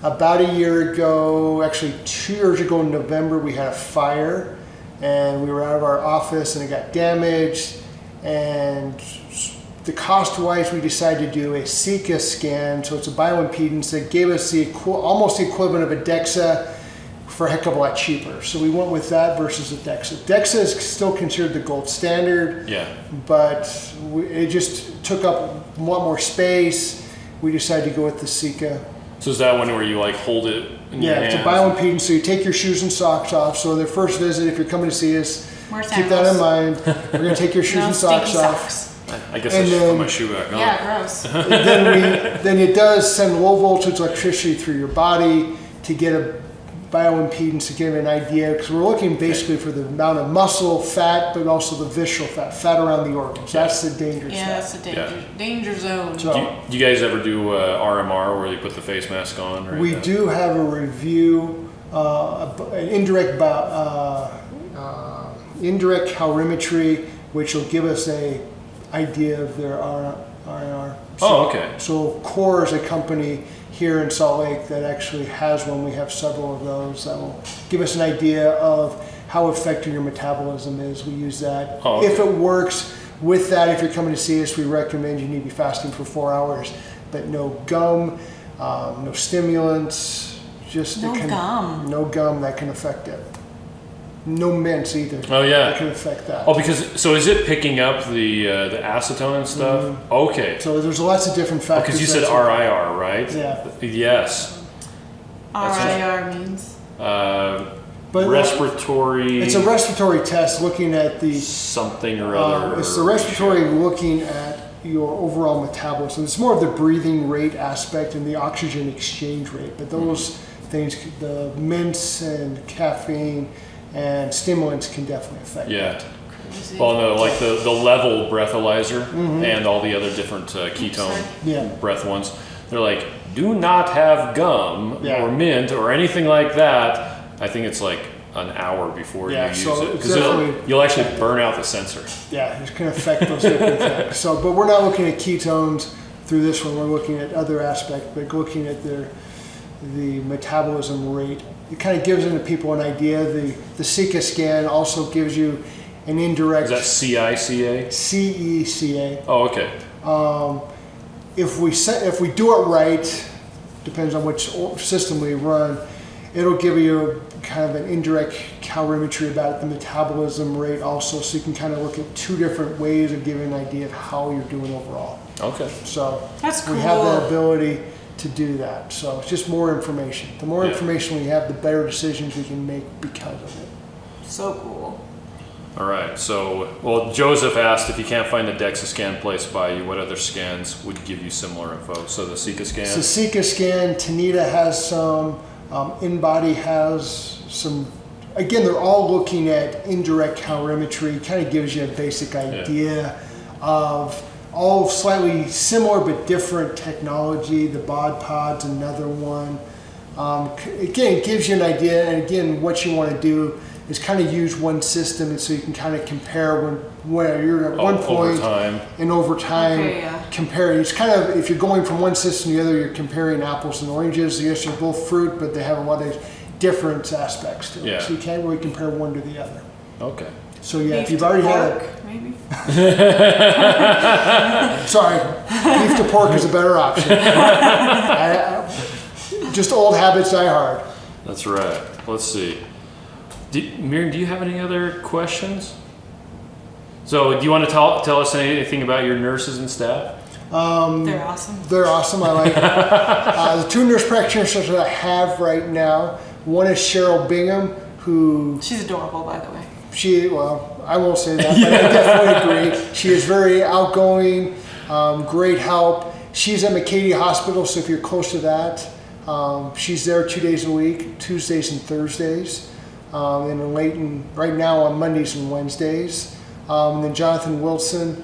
about a year ago, actually 2 years ago in November. We had a fire and we were out of our office and it got damaged. And the cost wise, we decided to do a Sika scan. So it's a bioimpedance that gave us the almost the equivalent of a DEXA for a heck of a lot cheaper. So we went with that versus a DEXA. DEXA is still considered the gold standard. Yeah. But it just took up a lot more space. We decided to go with the Sika. So is that one where you like hold it in your Yeah, hands? it's a bioimpedance, so you take your shoes and socks off. So their first visit, if you're coming to see us, Wear keep that in sandals. mind. We're gonna take your shoes No and stinky socks off. socks. I guess I And should then- put my shoe back on. Yeah, gross. Then it does send low voltage electricity through your body to get a bioimpedance, to get an idea, because we're looking basically for the amount of muscle, fat, but also the visceral fat around the organs. That's the dangerous Yeah, fat. that's a danger zone. So- Do you guys ever do RMR where you put the face mask on? Or We anything? do have a review, an indirect calorimetry, which will give us a idea of their RNR. Oh, okay. So Core is a company here in Salt Lake that actually has one. We have several of those that will give us an idea of how effective your metabolism is. We use that. Oh, okay. If it works with that, if you're coming to see us, we recommend you need to be fasting for 4 hours, but no gum, no stimulants, just No gum. No gum that can affect it. No mints either. Oh, yeah. That can affect that. Oh, so is it picking up the acetone and stuff? Okay. So there's lots of different factors. Because you said that's- RIR, right? Yeah. Yes. RIR means? But Respiratory. it's a respiratory test looking at the something or other. it's the respiratory looking at your overall metabolism. It's more of the breathing rate aspect and the oxygen exchange rate. But those things, the mints and caffeine and stimulants can definitely affect Yeah. that. Crazy. Well, no, like the level breathalyzer and all the other different ketone Yeah. breath ones. They're like, do not have gum Yeah. or mint or anything like that. I think it's like an hour before Yeah, you use so it. it's Because definitely- you'll actually burn out the sensor. Yeah, it can affect those different things. So, but we're not looking at ketones through this one. We're looking at other aspects, but looking at the metabolism rate. It kind of gives into people an idea. The Sika scan also gives you an indirect Is that CICA? CECA. Oh, okay. If we do it right, depends on which system we run, it'll give you kind of an indirect calorimetry about the metabolism rate also, so you can kind of look at two different ways of giving an idea of how you're doing overall. Okay. So That's we have the cool. ability to do that. So it's just more information. The more Yeah. information we have, the better decisions we can make because of it. So cool. All right. So, well, Joseph asked if you can't find a DEXA scan place by you, what other scans would give you similar info? So the Sika scan? So Sika scan, Tanita has some, InBody has some. Again, they're all looking at indirect calorimetry. Kind of gives you a basic idea of all slightly similar but different technology. The bod pod's another one. Again, it gives you an idea, and again, what you want to do is kind of use one system, and so you can kind of compare when you're at one point and over time compare. It's kind of, if you're going from one system to the other, you're comparing apples and oranges. Yes, they're both fruit, but they have a lot of different aspects to it. So you can't really compare one to the other. Okay. So yeah, if you've already had maybe. Sorry, beef to pork is a better option. Just old habits die hard. That's right. Let's see. Miriam, do you have any other questions? So, do you want to tell us anything about your nurses and staff? They're awesome. They're awesome. I like the 2 nurse practitioners that I have right now. One is Cheryl Bingham, who... She's adorable, by the way. Well, I won't say that, but I definitely agree. She is very outgoing, great help. She's at McCady Hospital, so if you're close to that, she's there 2 days a week, Tuesdays and Thursdays. And in Layton, right now on Mondays and Wednesdays. And then Jonathan Wilson.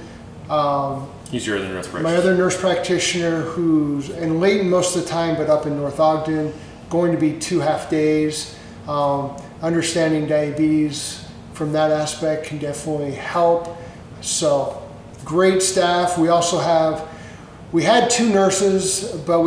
He's your other nurse practitioner. My other nurse practitioner, who's in Layton most of the time, but up in North Ogden, going to be 2 half days. Understanding diabetes from that aspect can definitely help. So great staff. We also we had 2 nurses, but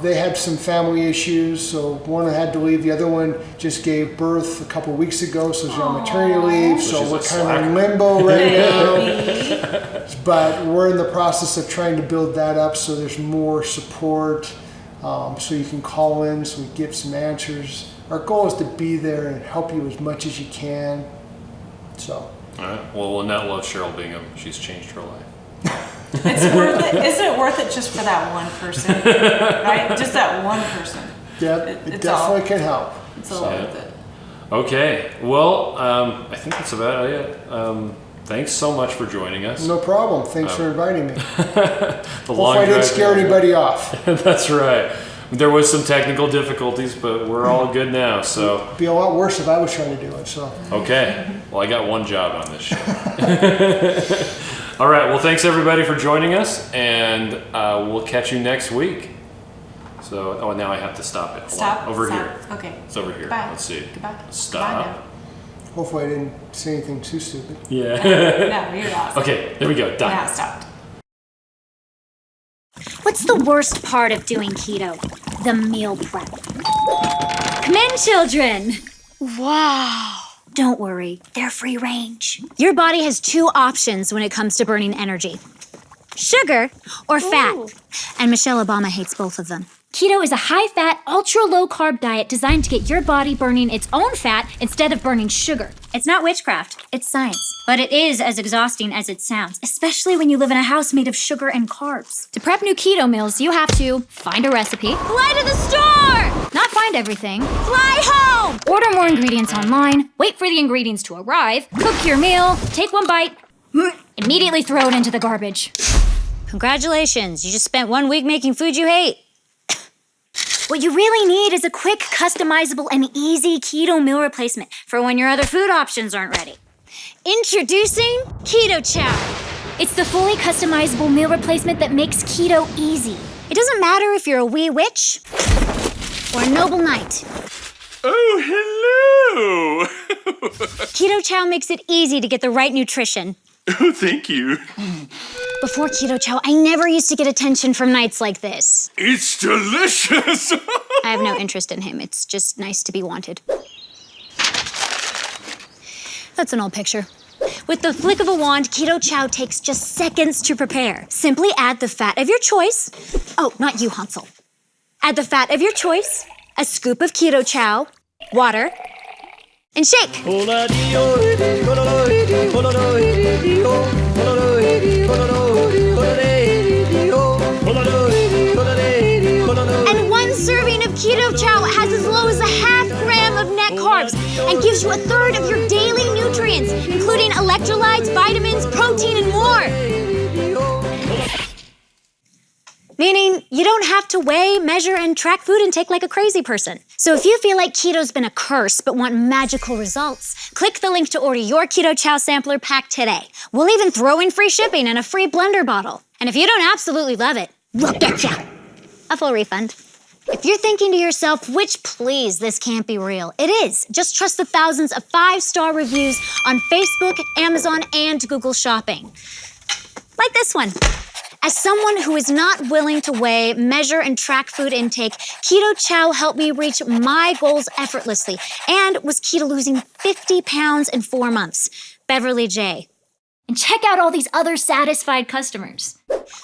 they had some family issues, so one had to leave. The other one just gave birth a couple of weeks ago, so she's on maternity leave. So we're kind of in limbo right now. But we're in the process of trying to build that up so there's more support, so you can call in, so we get some answers. Our goal is to be there and help you as much as you can. So. All right. Well, Lynette loves Cheryl Bingham. She's changed her life. It's worth it. Isn't it worth it just for that one person? Right? Just that one person. Yeah, it definitely can help. It's all worth it. Okay. Well, I think that's about it. Thanks so much for joining us. No problem. Thanks for inviting me. Hopefully I didn't scare anybody off. That's right. There was some technical difficulties, but we're all good now. So it'd be a lot worse if I was trying to do it. So okay. Well, I got one job on this show. All right. Well, thanks everybody for joining us, and we'll catch you next week. So, now I have to stop it. Stop. Over stop. here. Okay. It's over here. Goodbye. Let's see. Goodbye. Stop. Goodbye hopefully I didn't say anything too stupid. Yeah. No, you're awesome. Okay. There we go. Done. Now stopped. What's the worst part of doing keto? The meal prep. Come in, children. Wow. Don't worry, they're free range. Your body has 2 options when it comes to burning energy. Sugar or fat. Ooh. And Michelle Obama hates both of them. Keto is a high-fat, ultra-low-carb diet designed to get your body burning its own fat instead of burning sugar. It's not witchcraft, it's science. But it is as exhausting as it sounds, especially when you live in a house made of sugar and carbs. To prep new keto meals, you have to find a recipe, fly to the store, not find everything, fly home, order more ingredients online, wait for the ingredients to arrive, cook your meal, take one bite, immediately throw it into the garbage. Congratulations, you just spent 1 week making food you hate. What you really need is a quick, customizable, and easy keto meal replacement for when your other food options aren't ready. Introducing Keto Chow. It's the fully customizable meal replacement that makes keto easy. It doesn't matter if you're a wee witch or a noble knight. Oh, hello! Keto Chow makes it easy to get the right nutrition. Oh, thank you. Before Keto Chow, I never used to get attention from knights like this. It's delicious! I have no interest in him. It's just nice to be wanted. That's an old picture. With the flick of a wand, Keto Chow takes just seconds to prepare. Simply add the fat of your choice. Oh, not you, Hansel. Add the fat of your choice, a scoop of Keto Chow, water, and shake. And 1 serving of Keto Chow has as low as a half gram of net carbs and gives you 1/3 of your daily nutrients nutrients, including electrolytes, vitamins, protein, and more. Meaning, you don't have to weigh, measure, and track food intake like a crazy person. So if you feel like keto's been a curse but want magical results, click the link to order your Keto Chow sampler pack today. We'll even throw in free shipping and a free blender bottle. And if you don't absolutely love it, we'll get ya a full refund. If you're thinking to yourself, which please, this can't be real, it is. Just trust the thousands of 5-star reviews on Facebook, Amazon, and Google Shopping. Like this one. As someone who is not willing to weigh, measure, and track food intake, Keto Chow helped me reach my goals effortlessly and was key to losing 50 pounds in 4 months. Beverly J. And check out all these other satisfied customers.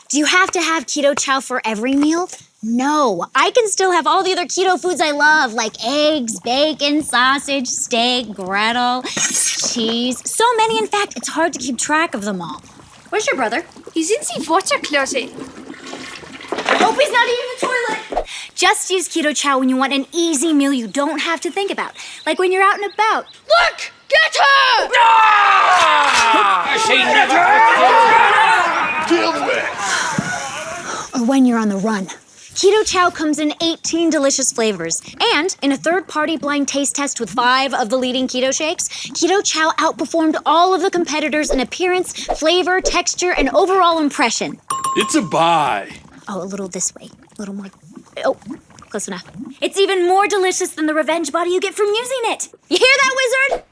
Do you have to have Keto Chow for every meal? No, I can still have all the other keto foods I love, like eggs, bacon, sausage, steak, gretel, cheese. So many, in fact, it's hard to keep track of them all. Where's your brother? He's in the water closet. I hope he's not eating the toilet. Just use Keto Chow when you want an easy meal you don't have to think about, like when you're out and about. Look! Get her! Deal with it. Or when you're on the run. Keto Chow comes in 18 delicious flavors. And in a third-party blind taste test with 5 of the leading keto shakes, Keto Chow outperformed all of the competitors in appearance, flavor, texture, and overall impression. It's a buy. Oh, a little this way. A little more. Oh, close enough. It's even more delicious than the revenge body you get from using it. You hear that, wizard?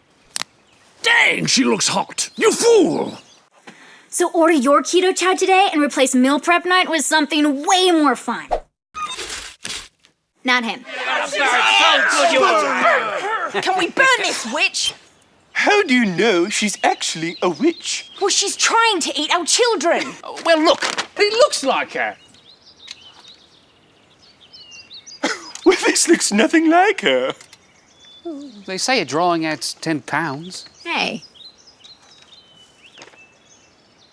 Dang, she looks hot. You fool. So order your Keto Chow today and replace meal prep night with something way more fun. Not him. Can we burn this witch? How do you know she's actually a witch? Well, she's trying to eat our children. Well, look, it looks like her. Well, this looks nothing like her. They say a drawing adds 10 pounds. Hey.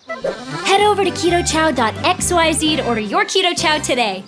Head over to ketochow.xyz to order your Keto Chow today.